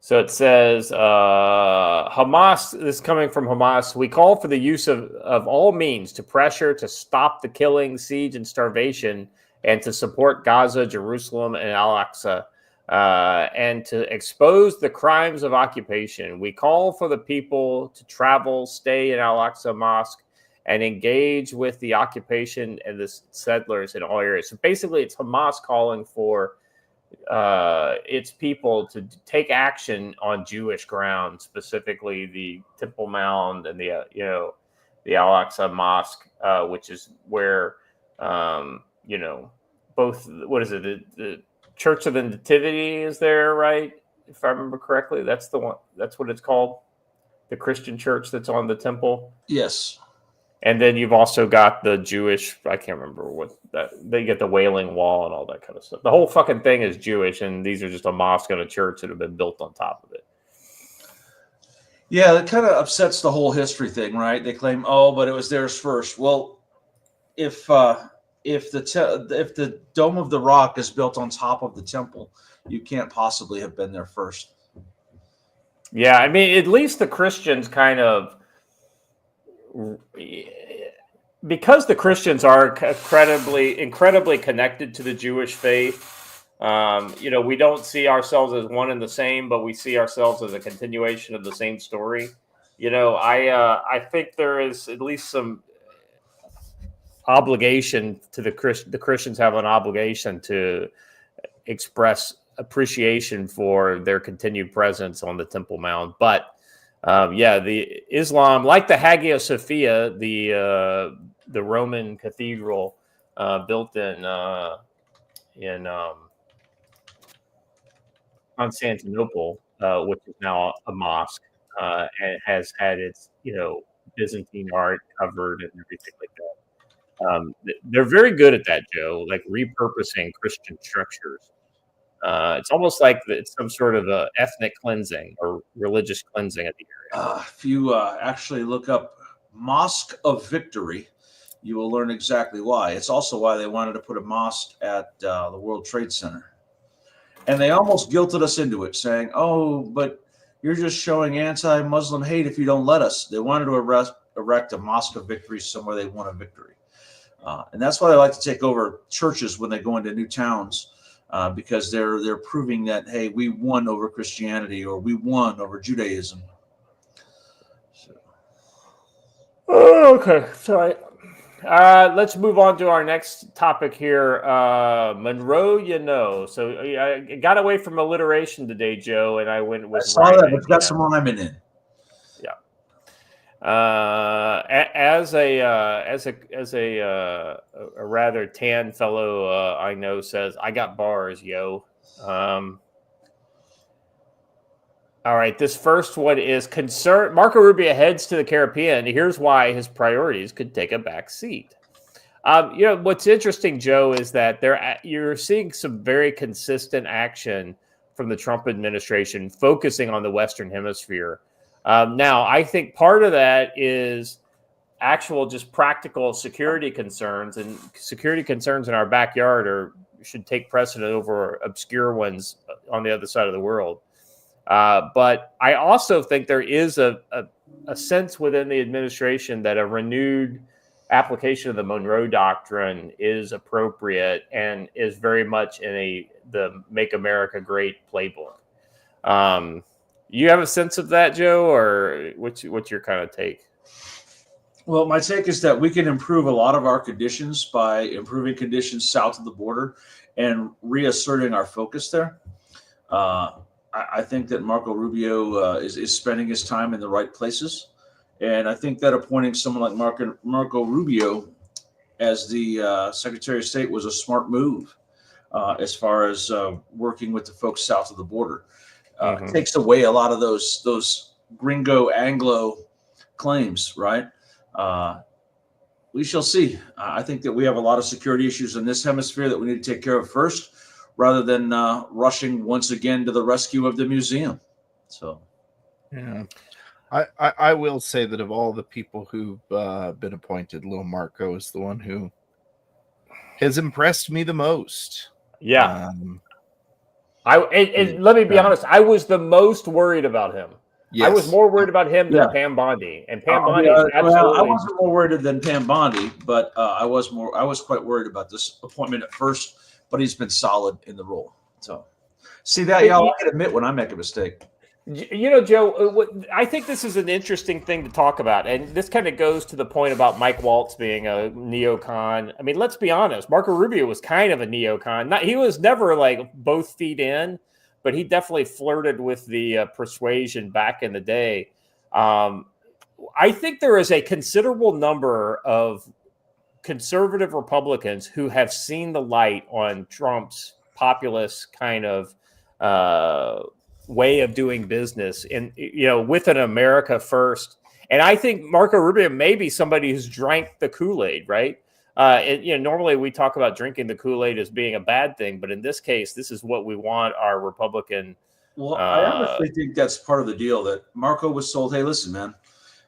So it says, Hamas, this is coming from Hamas, we call for the use of all means to pressure to stop the killing, siege, and starvation, and to support Gaza, Jerusalem, and Al-Aqsa, and to expose the crimes of occupation. We call for the people to travel, stay in Al-Aqsa Mosque, and engage with the occupation and the settlers in all areas. So basically, it's Hamas calling for its people to take action on Jewish ground, specifically the Temple Mount and the Al-Aqsa Mosque, which is where both, what is it, the Church of the Nativity is there, right? If I remember correctly, that's the one. That's what it's called, the Christian church that's on the temple. Yes. And then you've also got the Jewish, I can't remember what that, they get the Wailing Wall and all that kind of stuff. The whole fucking thing is Jewish, and these are just a mosque and a church that have been built on top of it. Yeah, that kind of upsets the whole history thing, right? They claim, but it was theirs first. Well, if the Dome of the Rock is built on top of the temple, you can't possibly have been there first. Yeah, I mean, at least the Christians kind of, because the Christians are incredibly connected to the Jewish faith. We don't see ourselves as one and the same, but we see ourselves as a continuation of the same story. I think there is at least some obligation to the Christians have an obligation to express appreciation for their continued presence on the Temple Mount. But the Islam, like the Hagia Sophia, the Roman cathedral built in Constantinople, which is now a mosque, and has had its Byzantine art covered and everything like that. They're very good at that, Joe, like repurposing Christian structures. It's almost like it's some sort of ethnic cleansing or religious cleansing of the area. If you actually look up Mosque of Victory, you will learn exactly why. It's also why they wanted to put a mosque at the World Trade Center. And they almost guilted us into it, saying, oh, but you're just showing anti-Muslim hate if you don't let us. They wanted to erect a Mosque of Victory somewhere they won a victory. And that's why they like to take over churches when they go into new towns, because they're proving that, hey, we won over Christianity or we won over Judaism. So. Oh, okay. Sorry. Let's move on to our next topic here. Monroe, So I got away from alliteration today, Joe, and I went with. I saw that, but got some rhyming in. Yeah. As a rather tan fellow I know says, I got bars, yo. All right, this first one is concern. Marco Rubio heads to the Caribbean. Here's why his priorities could take a back seat. What's interesting, Joe, is that you're seeing some very consistent action from the Trump administration focusing on the Western Hemisphere. Now, I think part of that is actual just practical security concerns, and security concerns in our backyard should take precedent over obscure ones on the other side of the world. But I also think there is a sense within the administration that a renewed application of the Monroe Doctrine is appropriate and is very much in the Make America Great playbook. You have a sense of that, Joe, or what's your kind of take? Well, my take is that we can improve a lot of our conditions by improving conditions south of the border and reasserting our focus there. I think that Marco Rubio is spending his time in the right places. And I think that appointing someone like Marco Rubio as the Secretary of State was a smart move as far as working with the folks south of the border. It takes away a lot of those gringo Anglo claims, right? We shall see. I think that we have a lot of security issues in this hemisphere that we need to take care of first, rather than rushing once again to the rescue of the museum. So, yeah, I will say that of all the people who've been appointed, Lil Marco is the one who has impressed me the most. Yeah. Let me be honest, I was the most worried about him. Yes. I was more worried about him than Pam Bondi, and Pam Bondi is absolutely. Well, I wasn't more worried than Pam Bondi, but I was quite worried about this appointment at first. But he's been solid in the role. So, see that, y'all. I can admit when I make a mistake. Joe, I think this is an interesting thing to talk about, and this kind of goes to the point about Mike Waltz being a neocon. I mean, let's be honest. Marco Rubio was kind of a neocon. He was never like both feet in, but he definitely flirted with the persuasion back in the day. I think there is a considerable number of conservative Republicans who have seen the light on Trump's populist kind of way of doing business with an America first. And I think Marco Rubio may be somebody who's drank the Kool-Aid, right? Normally we talk about drinking the Kool-Aid as being a bad thing, but in this case, this is what we want our Republican. Well, I honestly think that's part of the deal, that Marco was told, hey, listen, man,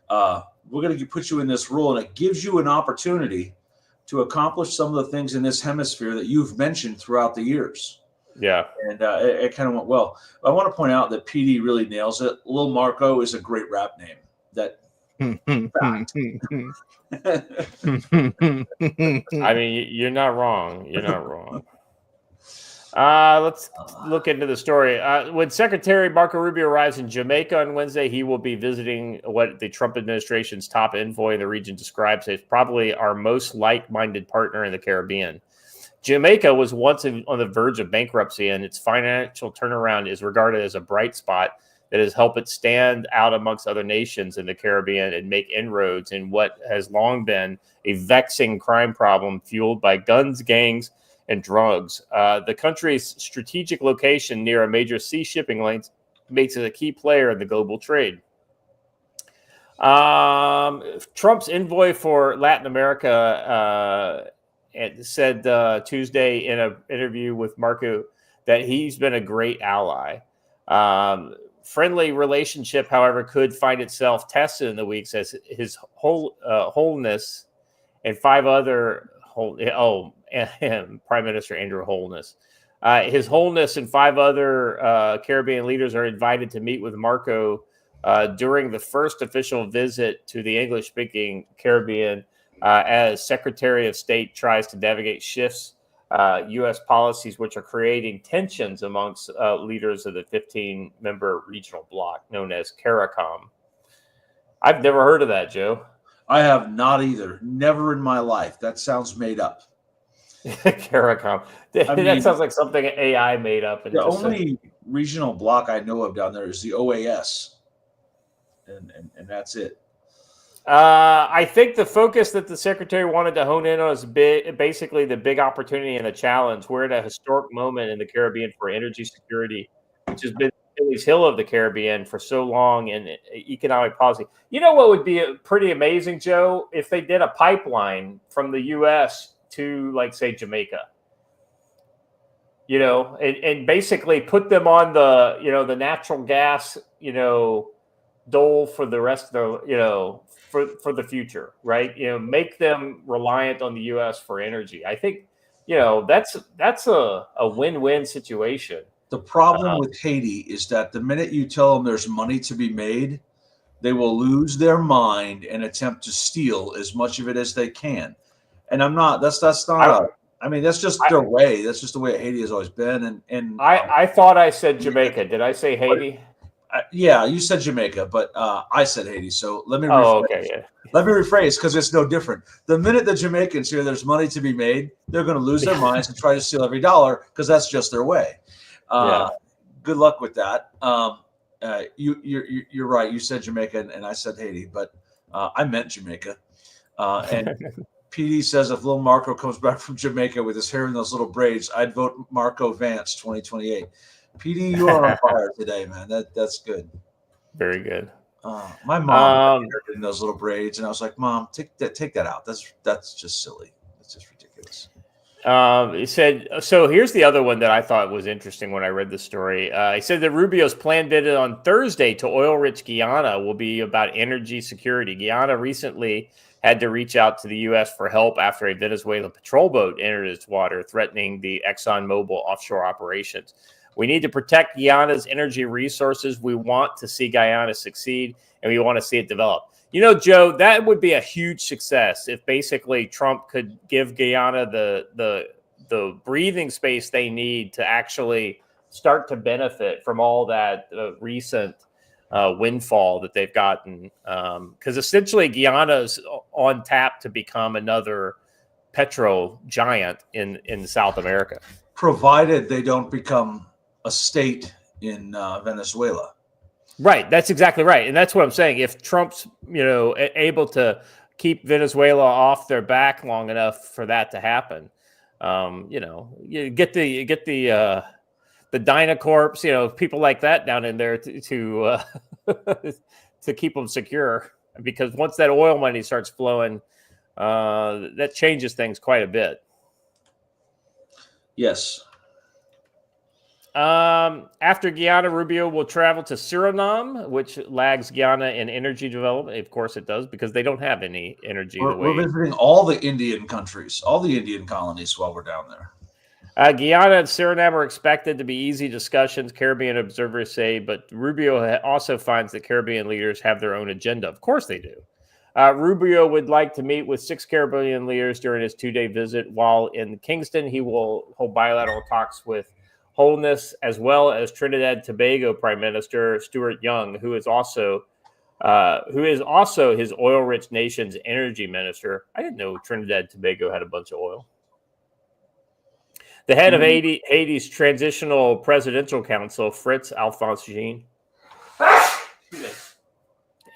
we're going to put you in this role, and it gives you an opportunity to accomplish some of the things in this hemisphere that you've mentioned throughout the years. Yeah. And it kind of went well. I want to point out that PD really nails it. Lil Marco is a great rap name. That I mean, you're not wrong. You're not wrong. Let's look into the story. When Secretary Marco Rubio arrives in Jamaica on Wednesday, he will be visiting what the Trump administration's top envoy in the region describes as probably our most like-minded partner in the Caribbean. Jamaica was once on the verge of bankruptcy, and its financial turnaround is regarded as a bright spot that has helped it stand out amongst other nations in the Caribbean and make inroads in what has long been a vexing crime problem fueled by guns, gangs, and drugs. The country's strategic location near a major sea shipping lanes makes it a key player in the global trade. Trump's envoy for Latin America said Tuesday in an interview with Marco that he's been a great ally. Friendly relationship, however, could find itself tested in the weeks as his Holiness and five other and Prime Minister Andrew Holness. His Holiness and five other Caribbean leaders are invited to meet with Marco during the first official visit to the English-speaking Caribbean as Secretary of State tries to navigate shifts U.S. policies which are creating tensions amongst leaders of the 15-member regional bloc known as CARICOM. I've never heard of that, Joe. I have not either. Never in my life. That sounds made up. CARICOM. That sounds like something AI made up. The only regional bloc I know of down there is the OAS, and that's it. I think the focus that the secretary wanted to hone in on is basically the big opportunity and the challenge. We're at a historic moment in the Caribbean for energy security, which has been Achilles heel of the Caribbean for so long in economic policy. You know what would be pretty amazing, Joe, if they did a pipeline from the U.S. to, like, say, Jamaica. You know, and basically put them on the, you know, the natural gas, you know, dole for the rest of the, you know, for the future, right? You know, make them reliant on the U.S. for energy. I think, you know, that's a win-win situation. The problem with Haiti is that the minute you tell them there's money to be made, they will lose their mind and attempt to steal as much of it as they can. And that's not. I mean, that's just their way. That's just the way Haiti has always been. And I thought I said Jamaica. Did I say Haiti? Yeah, you said Jamaica, but I said Haiti. So let me rephrase. Okay, yeah. Let me rephrase because it's no different. The minute the Jamaicans hear there's money to be made, they're going to lose their minds and try to steal every dollar because that's just their way. Good luck with that. You're right. You said Jamaica and I said Haiti, but I meant Jamaica. And PD says if little Marco comes back from Jamaica with his hair in those little braids, I'd vote Marco Vance 2028. PD, you are on fire today, man. That's good. Very good. My mom had in those little braids, and I was like, "Mom, take that out. That's just silly. That's just ridiculous." He said, so here's the other one that I thought was interesting when I read the story. He said that Rubio's planned visit on Thursday to oil-rich Guyana will be about energy security. Guyana recently had to reach out to the U.S. for help after a Venezuelan patrol boat entered its water, threatening the ExxonMobil offshore operations. We need to protect Guyana's energy resources. We want to see Guyana succeed, and we want to see it develop. You know, Joe, that would be a huge success if basically Trump could give Guyana the breathing space they need to actually start to benefit from all that recent windfall that they've gotten. Because essentially Guyana is on tap to become another petro giant in South America. Provided they don't become a state in Venezuela. Right. That's exactly right. And that's what I'm saying. If Trump's, you know, able to keep Venezuela off their back long enough for that to happen, you know, you get the Dynacorps, you know, people like that down in there to keep them secure. Because once that oil money starts flowing, that changes things quite a bit. Yes. After Guyana, Rubio will travel to Suriname, which lags Guyana in energy development. Of course it does, because they don't have any energy. We're visiting all the Indian countries, all the Indian colonies while we're down there. Guyana and Suriname are expected to be easy discussions, Caribbean observers say, but Rubio also finds that Caribbean leaders have their own agenda. Of course they do. Rubio would like to meet with 6 Caribbean leaders during his 2-day visit. While in Kingston, he will hold bilateral talks with Holiness, as well as Trinidad and Tobago Prime Minister Stuart Young, who is also his oil-rich nation's energy minister. I didn't know Trinidad and Tobago had a bunch of oil. The head of Haiti's Transitional Presidential Council, Fritz Alphonse,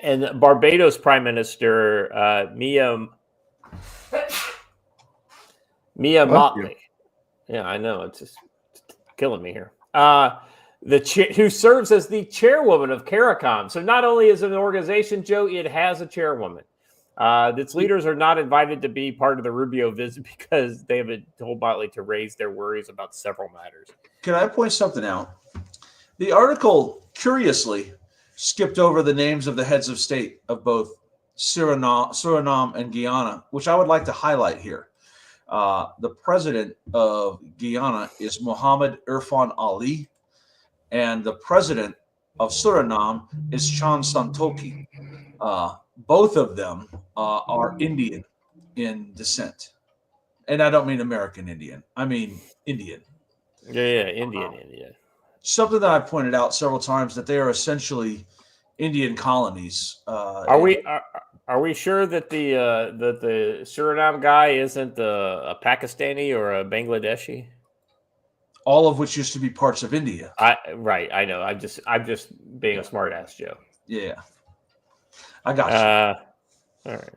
and Barbados Prime Minister Mia Motley. Yeah, I know, it's just killing me here. who serves as the chairwoman of CARICOM. So not only is it an organization, Joe, it has a chairwoman. Its leaders are not invited to be part of the Rubio visit because they have been told Motley to raise their worries about several matters. Can I point something out? The article, curiously, skipped over the names of the heads of state of both Suriname and Guyana, which I would like to highlight here. The president of Guyana is Mohammed Irfan Ali, and the president of Suriname is Chan Santoki. Both of them are Indian in descent. And I don't mean American Indian. I mean Indian. Yeah, Indian. Something that I've pointed out several times, that they are essentially Indian colonies. Are we sure that the Suriname guy isn't a Pakistani or a Bangladeshi? All of which used to be parts of India. Right. I know. I'm just being a smart ass, Joe. Yeah. I got you. All right.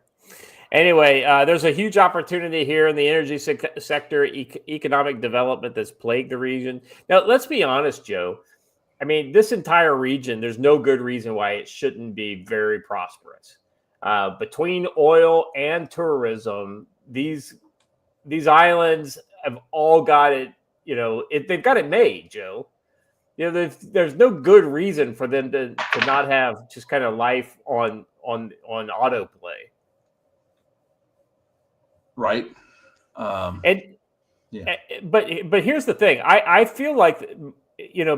Anyway, there's a huge opportunity here in the energy sector, economic development that's plagued the region. Now, let's be honest, Joe. I mean, this entire region, there's no good reason why it shouldn't be very prosperous. Between oil and tourism, these islands have all got it. They've got it made, Joe. There's no good reason for them to not have just kind of life on autoplay. Right. But here's the thing. I feel like,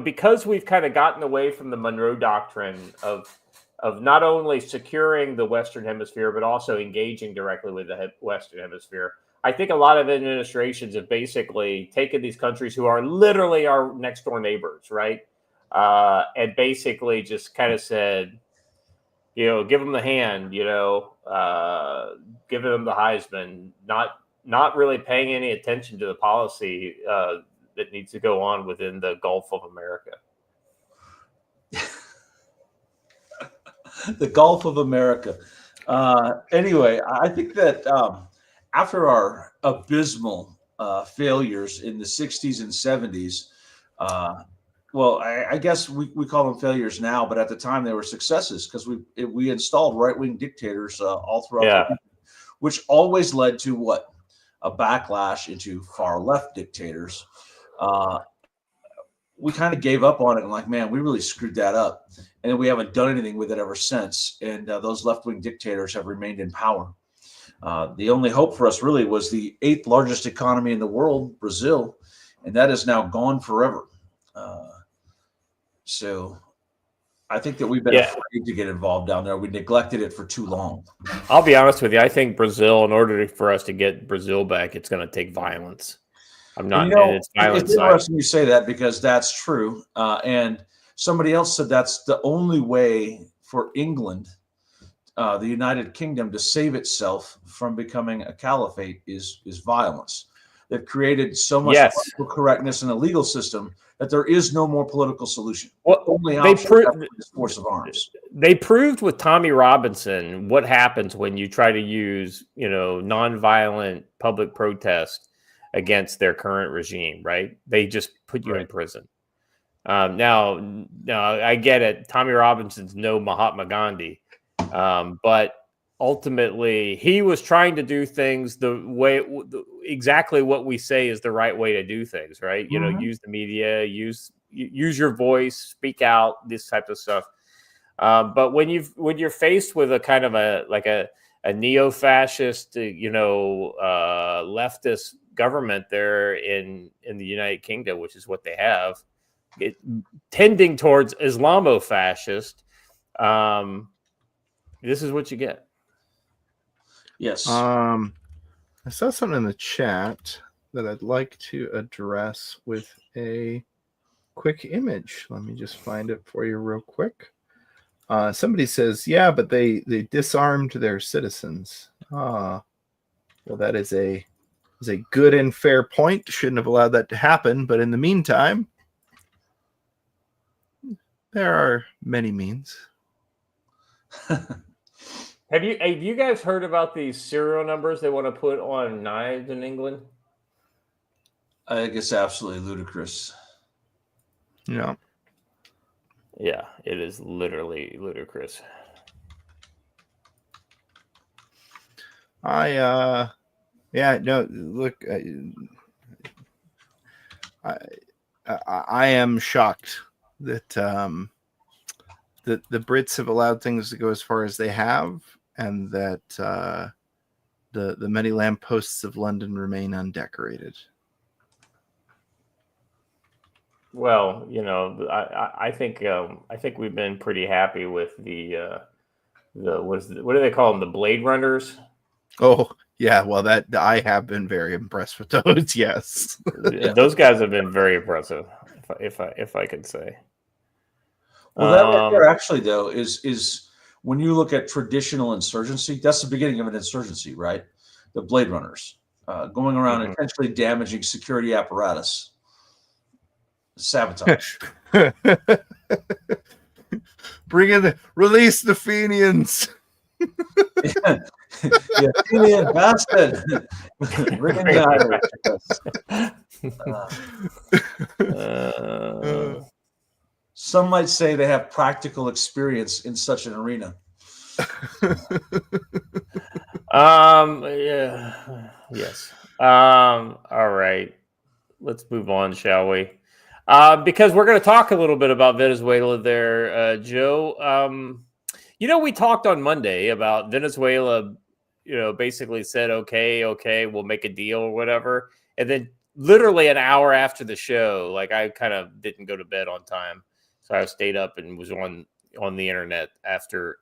because we've kind of gotten away from the Monroe Doctrine of not only securing the Western Hemisphere, but also engaging directly with the Western Hemisphere. I think a lot of administrations have basically taken these countries who are literally our next door neighbors, right? And basically just kind of said, give them the hand, giving them the Heisman, not really paying any attention to the policy that needs to go on within the Gulf of America. The Gulf of America. Anyway, I think that after our abysmal failures in the 60s and 70s, I guess we call them failures now, but at the time they were successes because we installed right-wing dictators all throughout the region, which always led to what? A backlash into far-left dictators. We kind of gave up on it and like, man, we really screwed that up. And then we haven't done anything with it ever since. And those left-wing dictators have remained in power. The only hope for us really was the 8th largest economy in the world, Brazil, and that is now gone forever. So I think that we've been afraid to get involved down there. We neglected it for too long. I'll be honest with you. I think Brazil, in order for us to get Brazil back, it's going to take violence. I'm not. It's violence. It's interesting you say that because that's true. And somebody else said that's the only way for England, the United Kingdom, to save itself from becoming a caliphate is violence. They've created so much political correctness in the legal system that there is no more political solution. Well, only option is force of arms. They proved with Tommy Robinson what happens when you try to use, nonviolent public protest against their current regime, right? They just put you in prison. Now, I get it. Tommy Robinson's no Mahatma Gandhi, but ultimately he was trying to do things the way exactly what we say is the right way to do things, right? Use the media, use your voice, speak out, this type of stuff. But when you're faced with a kind of a neo-fascist, leftist government there in the United Kingdom, which is what they have, tending towards Islamo-fascist, this is what you get. Yes. I saw something in the chat that I'd like to address with a quick image. Let me just find it for you real quick. Somebody says, yeah, but they disarmed their citizens. Well, that is a good and fair point. Shouldn't have allowed that to happen. But in the meantime, there are many means. Have you guys heard about these serial numbers they want to put on knives in England? I think it's absolutely ludicrous. Yeah. Yeah, it is literally ludicrous. Yeah, no, look, I am shocked that that the Brits have allowed things to go as far as they have, and that the many lampposts of London remain undecorated. Well, I think we've been pretty happy with the what do they call them? The Blade Runners. Oh yeah, well that I have been very impressed with those. Yes, Those guys have been very impressive, if I could say. Well, that right there actually though is when you look at traditional insurgency, that's the beginning of an insurgency, right? The Blade Runners going around intentionally damaging security apparatus, sabotage. Release the Fenians. Yeah, Fenian bastard. Bring in the Irish. Some might say they have practical experience in such an arena. Yeah. Yes. All right. Let's move on, shall we? Because we're going to talk a little bit about Venezuela there, Joe. We talked on Monday about Venezuela, basically said, okay, we'll make a deal or whatever. And then literally an hour after the show, like I kind of didn't go to bed on time. So I stayed up and was on the internet after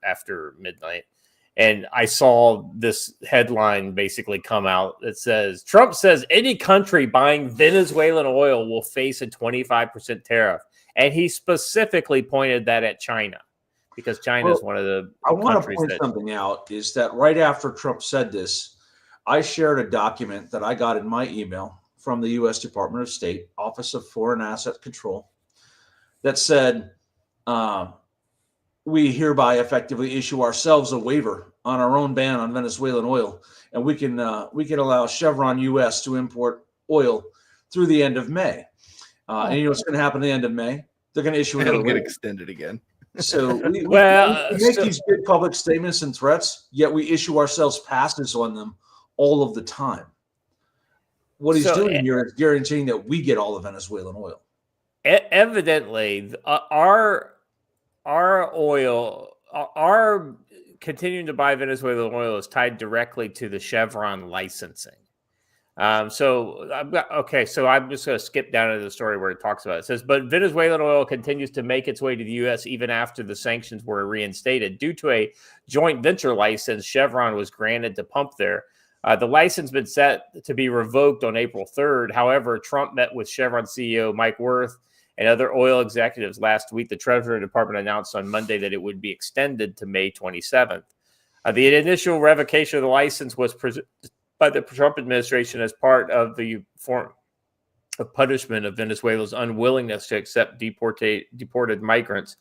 midnight. And I saw this headline basically come out that says, Trump says any country buying Venezuelan oil will face a 25% tariff. And he specifically pointed that at China, because China is one of the I want countries to point something out, is that right after Trump said this, I shared a document that I got in my email from the U.S. Department of State, Office of Foreign Asset Control, that said, we hereby effectively issue ourselves a waiver on our own ban on Venezuelan oil, and we can allow Chevron U.S. to import oil through the end of May. And you know what's going to happen at the end of May? They're going to issue another waiver. Get extended again. So we make these big public statements and threats, yet we issue ourselves passes on them all of the time. What he's doing here is guaranteeing that we get all the Venezuelan oil. Evidently, our oil, our continuing to buy Venezuelan oil is tied directly to the Chevron licensing. So I'm just going to skip down into the story where it talks about it. It says, but Venezuelan oil continues to make its way to the U.S. even after the sanctions were reinstated. Due to a joint venture license Chevron was granted to pump there. The license has been set to be revoked on April 3rd. However, Trump met with Chevron CEO Mike Wirth and other oil executives last week. The Treasury Department announced on Monday that it would be extended to May 27th. The initial revocation of the license was by the Trump administration as part of the form of punishment of Venezuela's unwillingness to accept deported migrants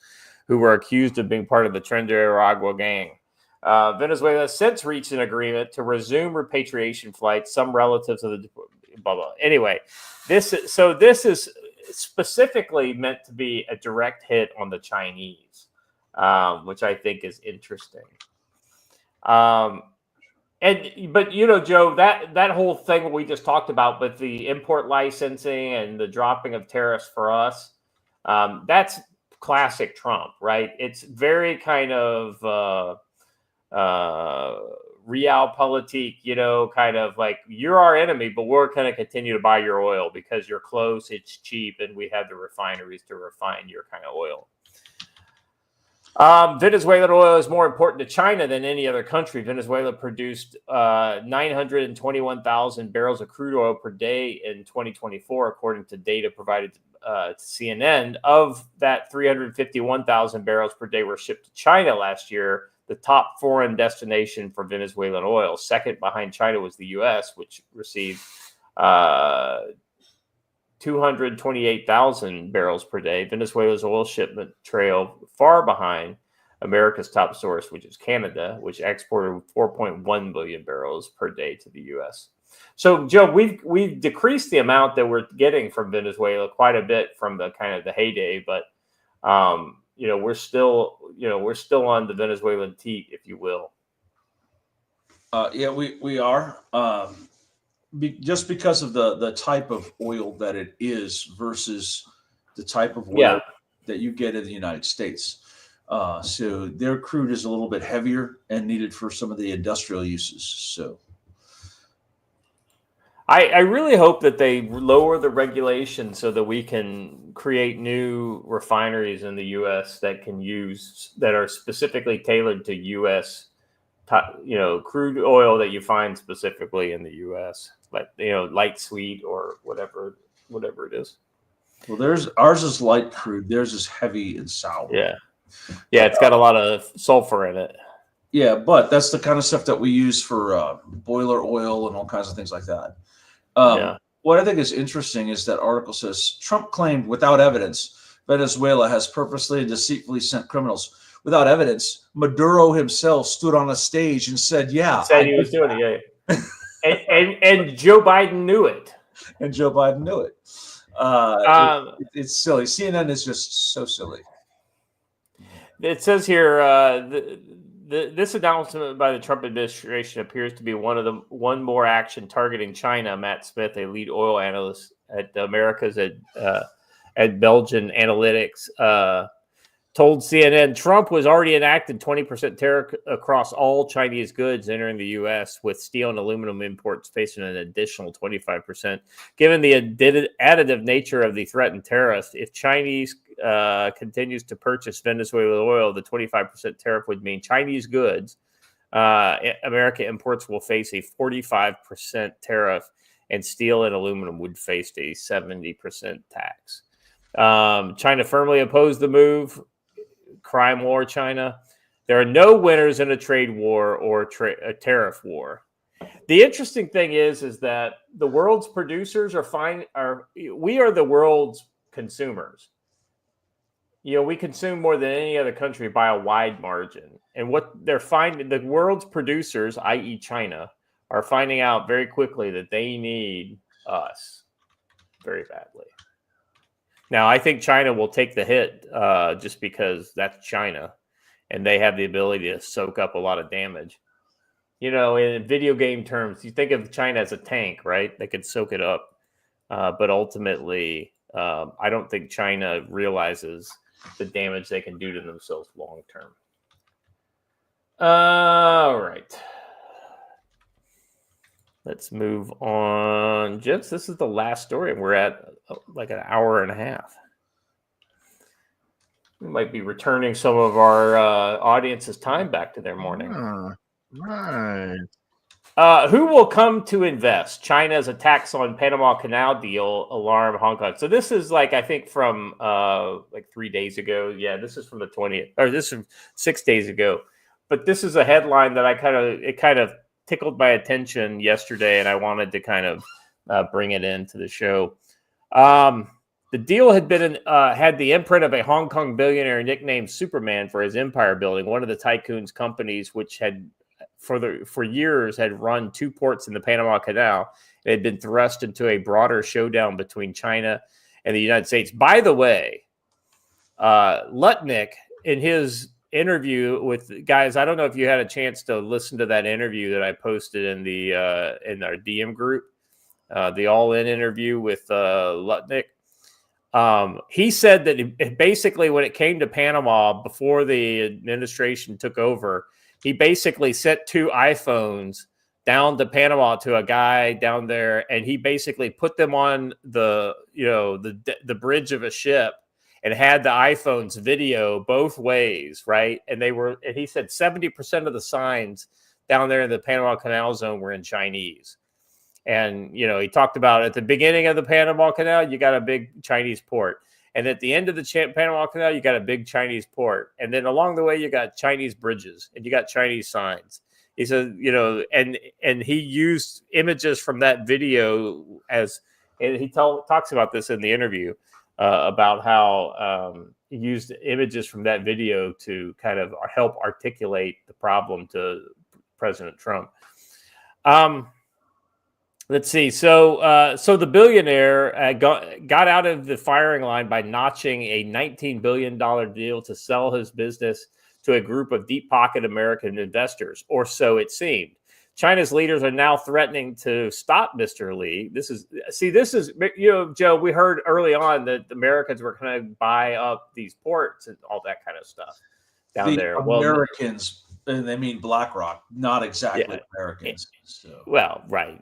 who were accused of being part of the Trinidad gang. Venezuela has since reached an agreement to resume repatriation flights. Some relatives of the blah blah. Anyway, this is specifically meant to be a direct hit on the Chinese, which I think is interesting. But Joe, that whole thing we just talked about, but the import licensing and the dropping of tariffs for us, that's classic Trump, right? It's very kind of realpolitik, kind of like you're our enemy, but we're going to continue to buy your oil because you're close, it's cheap, and we have the refineries to refine your kind of oil. Venezuelan oil is more important to China than any other country. Venezuela produced 921,000 barrels of crude oil per day in 2024, according to data provided to CNN. Of that, 351,000 barrels per day were shipped to China last year, the top foreign destination for Venezuelan oil. Second behind China was the U.S., which received 228,000 barrels per day. Venezuela's oil shipment trailed far behind America's top source, which is Canada, which exported 4.1 billion barrels per day to the U.S. So, Joe, we've decreased the amount that we're getting from Venezuela quite a bit from the kind of the heyday, but we're still on the Venezuelan teat, if you will. Yeah, we are. Just because of the type of oil that it is versus the type of oil that you get in the United States. So their crude is a little bit heavier and needed for some of the industrial uses. So I really hope that they lower the regulation so that we can create new refineries in the U.S. that are specifically tailored to U.S. Crude oil that you find specifically in the U.S. Like light sweet or whatever it is. Well, ours is light crude. Theirs is heavy and sour. Yeah, it's got a lot of sulfur in it. Yeah, but that's the kind of stuff that we use for boiler oil and all kinds of things like that. What I think is interesting is that article says Trump claimed without evidence Venezuela has purposely and deceitfully sent criminals. Without evidence, Maduro himself stood on a stage and said, "Yeah, he was doing it." Yeah, and Joe Biden knew it. And Joe Biden knew it. It's silly. CNN is just so silly. It says here this announcement by the Trump administration appears to be one more action targeting China. Matt Smith, a lead oil analyst at America's at Belgian Analytics, told CNN Trump was already enacted 20% tariff across all Chinese goods entering the U.S., with steel and aluminum imports facing an additional 25%. Given the additive nature of the threatened tariff, if Chinese continues to purchase Venezuelan oil, the 25% tariff would mean Chinese goods, America imports will face a 45% tariff, and steel and aluminum would face a 70% tax. China firmly opposed the move. Crime war, China. There are no winners in a trade war or a tariff war. The interesting thing is that the world's producers we are the world's consumers. We consume more than any other country by a wide margin. And what they're finding, the world's producers, i.e. China, are finding out very quickly that they need us very badly. Now, I think China will take the hit just because that's China, and they have the ability to soak up a lot of damage. In video game terms, you think of China as a tank, right? They could soak it up. But ultimately, I don't think China realizes the damage they can do to themselves long term. All right. Let's move on. Gents, this is the last story, and we're at like an hour and a half. We might be returning some of our audience's time back to their morning. Right. Who will come to invest? China's attacks on Panama Canal deal alarm Hong Kong. So this is I think from 3 days ago. Yeah, this is from the 20th, or this is from 6 days ago. But this is a headline that it kind of tickled my attention yesterday, and I wanted to kind of bring it into the show. The deal had had the imprint of a Hong Kong billionaire nicknamed Superman for his empire building, one of the tycoon's companies, which had for years had run 2 ports in the Panama Canal. It had been thrust into a broader showdown between China and the United States. By the way, Lutnick, in his interview with guys, I don't know if you had a chance to listen to that interview that I posted in in our DM group, the All In interview with Lutnick. He said that basically when it came to Panama, before the administration took over, he basically sent 2 iPhones down to Panama to a guy down there, and he basically put them on the bridge of a ship and had the iPhones video both ways, right? And he said 70% of the signs down there in the Panama Canal zone were in Chinese. And, he talked about at the beginning of the Panama Canal, you got a big Chinese port. And at the end of the Panama Canal, you got a big Chinese port. And then along the way, you got Chinese bridges and you got Chinese signs. He said, and he used images from that video and he talks about this in the interview about how he used images from that video to kind of help articulate the problem to President Trump. Let's see. So the billionaire got out of the firing line by notching a $19 billion deal to sell his business to a group of deep-pocket American investors, or so it seemed. China's leaders are now threatening to stop Mr. Li. This is, Joe, we heard early on that the Americans were going to buy up these ports and all that kind of stuff down there. Americans, and they mean BlackRock, not exactly Americans. So. Well, right.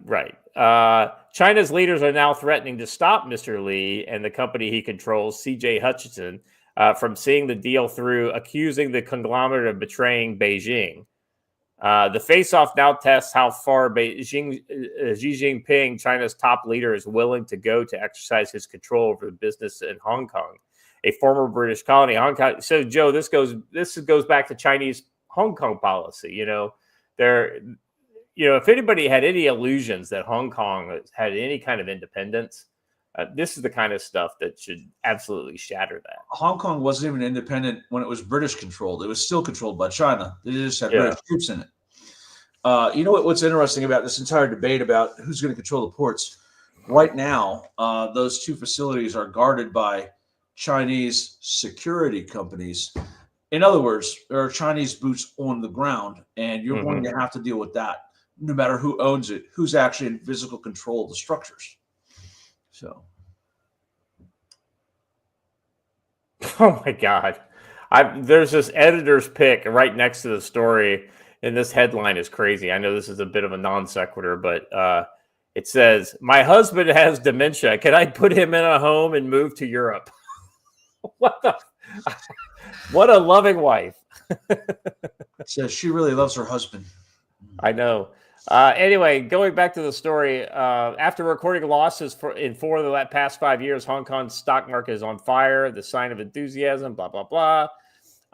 China's leaders are now threatening to stop Mr. Li and the company he controls, CJ Hutchison, from seeing the deal through, accusing the conglomerate of betraying Beijing. The face-off now tests how far Xi Jinping, China's top leader, is willing to go to exercise his control over the business in Hong Kong, a former British colony. Hong Kong. So, Joe, this goes back to Chinese Hong Kong policy. If anybody had any illusions that Hong Kong had any kind of independence, this is the kind of stuff that should absolutely shatter that. Hong Kong wasn't even independent when it was British controlled. It was still controlled by China. They just had British troops in it. What's interesting about this entire debate about who's going to control the ports? Right now, those two facilities are guarded by Chinese security companies. In other words, there are Chinese boots on the ground, and you're going to have to deal with that, no matter who owns it, who's actually in physical control of the structures. So, oh my God, there's this editor's pick right next to the story, and this headline is crazy. I know this is a bit of a non sequitur, but it says, "My husband has dementia. Can I put him in a home and move to Europe?" What a loving wife. Says she really loves her husband. I know. Anyway, going back to the story, after recording losses in 4 of the past 5 years, Hong Kong's stock market is on fire, the sign of enthusiasm, blah, blah, blah.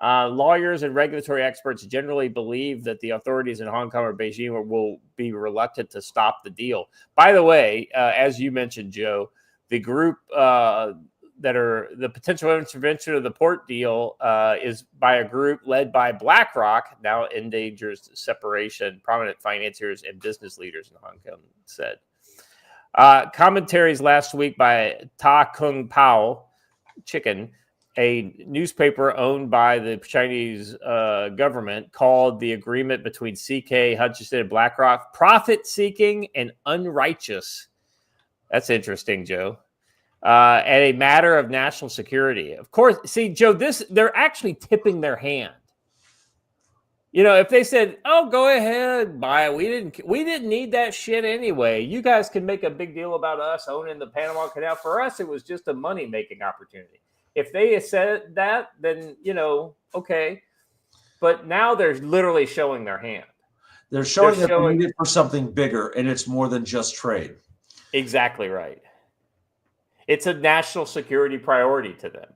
Lawyers and regulatory experts generally believe that the authorities in Hong Kong or Beijing will be reluctant to stop the deal. By the way, as you mentioned, Joe, the group that are the potential intervention of the port deal is by a group led by BlackRock, now endangers separation, prominent financiers and business leaders in Hong Kong said. Commentaries last week by Ta Kung Pao, Chicken, a newspaper owned by the Chinese government, called the agreement between CK, Hutchison, and BlackRock profit-seeking and unrighteous. That's interesting, Joe. And a matter of national security. Of course, see, Joe, they're actually tipping their hand. If they said, "Oh, go ahead, buy it. We didn't need that shit anyway. You guys can make a big deal about us owning the Panama Canal. For us, it was just a money-making opportunity." If they had said that, then, okay. But now they're literally showing their hand. They're showing that they need it for something bigger, and it's more than just trade. Exactly right. It's a national security priority to them.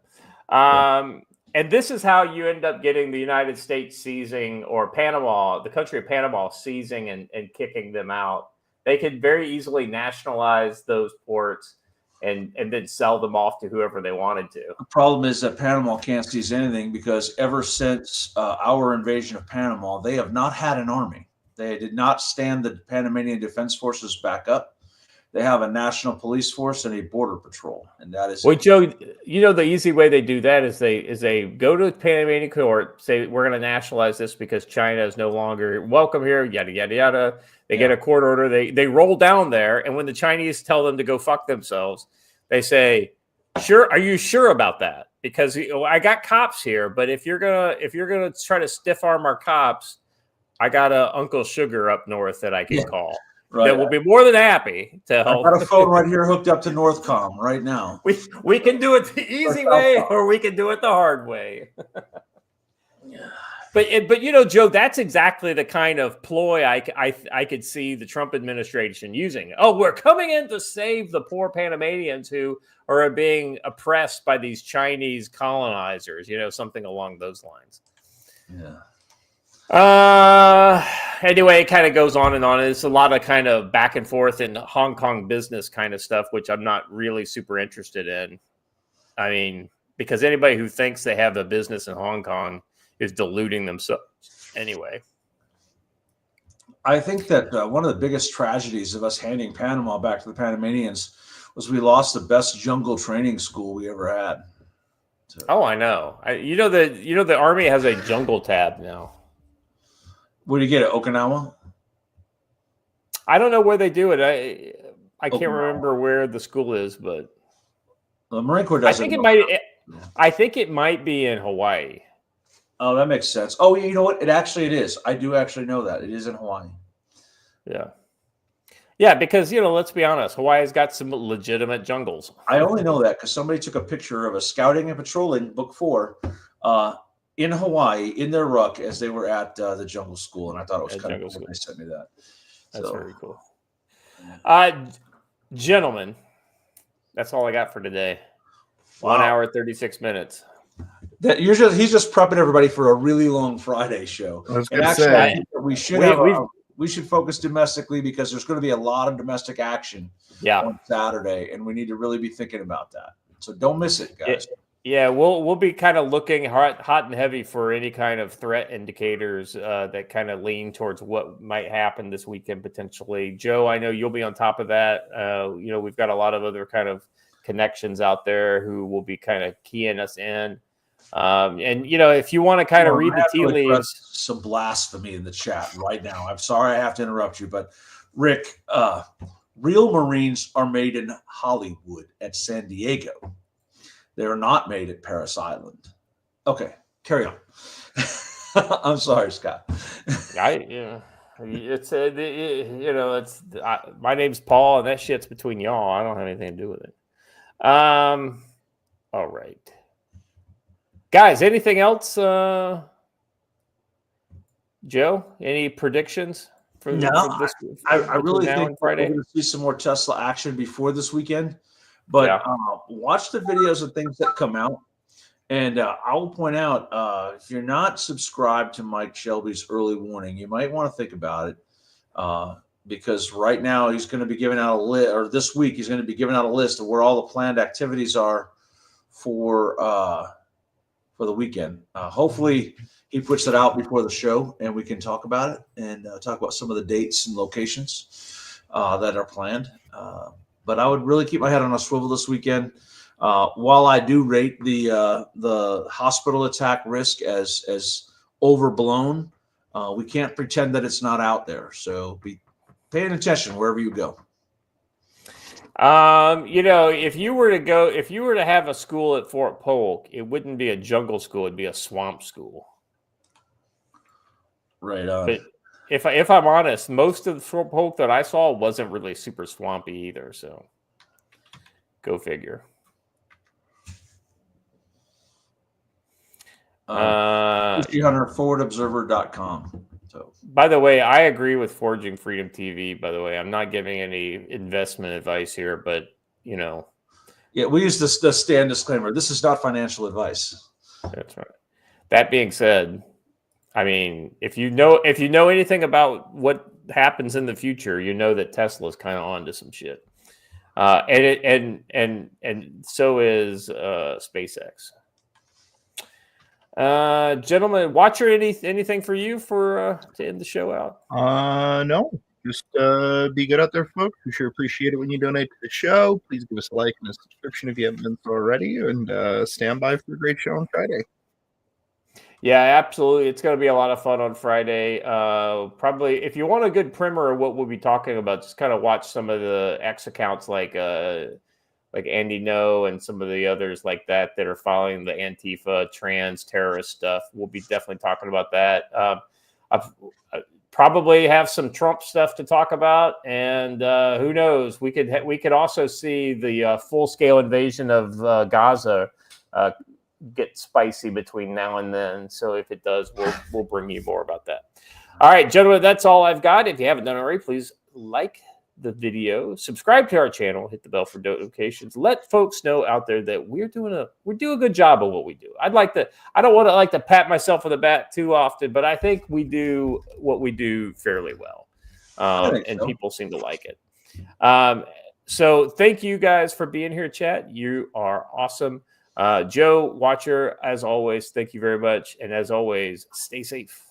And this is how you end up getting the United States seizing, or Panama, the country of Panama, seizing and kicking them out. They could very easily nationalize those ports and then sell them off to whoever they wanted to. The problem is that Panama can't seize anything because ever since our invasion of Panama, they have not had an army. They did not stand the Panamanian Defense Forces back up. They have a national police force and a border patrol, and that is. Well, Joe, the easy way they do that is they go to the Panamanian court, say we're going to nationalize this because China is no longer welcome here. Yada yada yada. They get a court order. They roll down there, and when the Chinese tell them to go fuck themselves, they say, "Sure, are you sure about that? Because I got cops here, but if you're gonna try to stiff arm our cops, I got a Uncle Sugar up north that I can call." Right. That will be more than happy to help. I got a phone right here hooked up to Northcom right now. We can do it the easy way, or we can do it the hard way. But Joe, that's exactly the kind of ploy I could see the Trump administration using. Oh, we're coming in to save the poor Panamanians who are being oppressed by these Chinese colonizers. Something along those lines. Yeah. Anyway, it kind of goes on and on. It's a lot of kind of back and forth in Hong Kong business kind of stuff, which I'm not really super interested in. I mean, because anybody who thinks they have a business in Hong Kong is deluding themselves anyway. I think that one of the biggest tragedies of us handing Panama back to the Panamanians was we lost the best jungle training school we ever had. So, Oh, I know. The Army has a jungle tab now. where do you get it? Okinawa? I don't know where they do it. I can't Okinawa. remember where the school is, but The Marine Corps I does think it. I think it might be in Hawaii. Oh, that makes sense. Oh, you know what? It is. I do actually know that. It is in Hawaii. Yeah. Yeah, because, let's be honest, Hawaii's got some legitimate jungles. I only know that because somebody took a picture of a scouting and patrolling book 4 in Hawaii in their ruck as they were at the jungle school. And I thought it was kind of cool when they sent me that. That's very cool. Gentlemen, that's all I got for today. Wow. 1 hour, 36 minutes. He's just prepping everybody for a really long Friday show. And actually, I think that we should focus domestically because there's going to be a lot of domestic action on Saturday, and we need to really be thinking about that. So don't miss it, guys. We'll be kind of looking hot and heavy for any kind of threat indicators that kind of lean towards what might happen this weekend potentially. Joe, I know you'll be on top of that. We've got a lot of other kind of connections out there who will be kind of keying us in. And if you want to kind of read the tea leaves, some blasphemy in the chat right now. I'm sorry I have to interrupt you, but Rick, real Marines are made in Hollywood at San Diego. They are not made at Paris Island. Okay, carry on. I'm sorry, Scott. My name's Paul, and that shit's between y'all. I don't have anything to do with it. All right. Guys, anything else? Joe, any predictions for this? I really think we're going to see some more Tesla action before this weekend. But watch the videos of things that come out. And I will point out, if you're not subscribed to Mike Shelby's early warning, you might want to think about it. Because right now he's going to be giving out a list, or this week he's going to be giving out a list of where all the planned activities are for the weekend. Hopefully he puts it out before the show and we can talk about it and talk about some of the dates and locations that are planned. But I would really keep my head on a swivel this weekend. While I do rate the hospital attack risk as overblown, we can't pretend that it's not out there. So be paying attention wherever you go. If you were to have a school at Fort Polk, it wouldn't be a jungle school; it'd be a swamp school. Right on. But if I'm honest, most of the Fort Polk that I saw wasn't really super swampy either. So, go figure. HunterForwardObserver.com. So, by the way, I agree with Forging Freedom TV. By the way, I'm not giving any investment advice here, but yeah, we use the stand disclaimer. This is not financial advice. That's right. That being said, I mean, if you know anything about what happens in the future, you know that Tesla's kind of onto some shit, and so is SpaceX. Gentlemen, Watcher, anything for you to end the show out? No. Just be good out there, folks. We sure appreciate it when you donate to the show. Please give us a like and a subscription if you haven't done so already, and stand by for a great show on Friday. Yeah, absolutely. It's going to be a lot of fun on Friday. Probably, if you want a good primer of what we'll be talking about, just kind of watch some of the X accounts like Andy No and some of the others like that are following the Antifa trans terrorist stuff. We'll be definitely talking about that. I've probably have some Trump stuff to talk about, and who knows? We could also see the full scale invasion of Gaza get spicy between now and then. So if it does, we'll bring you more about that. All right, gentlemen, that's all I've got. If you haven't done it already, please like the video, subscribe to our channel, hit the bell for notifications. Let folks know out there that we're doing a good job of what we do. I don't want to pat myself on the back too often, but I think we do what we do fairly well. And people seem to like it. So thank you guys for being here, chat. You are awesome. Joe, Watcher, as always, thank you very much. And as always, stay safe.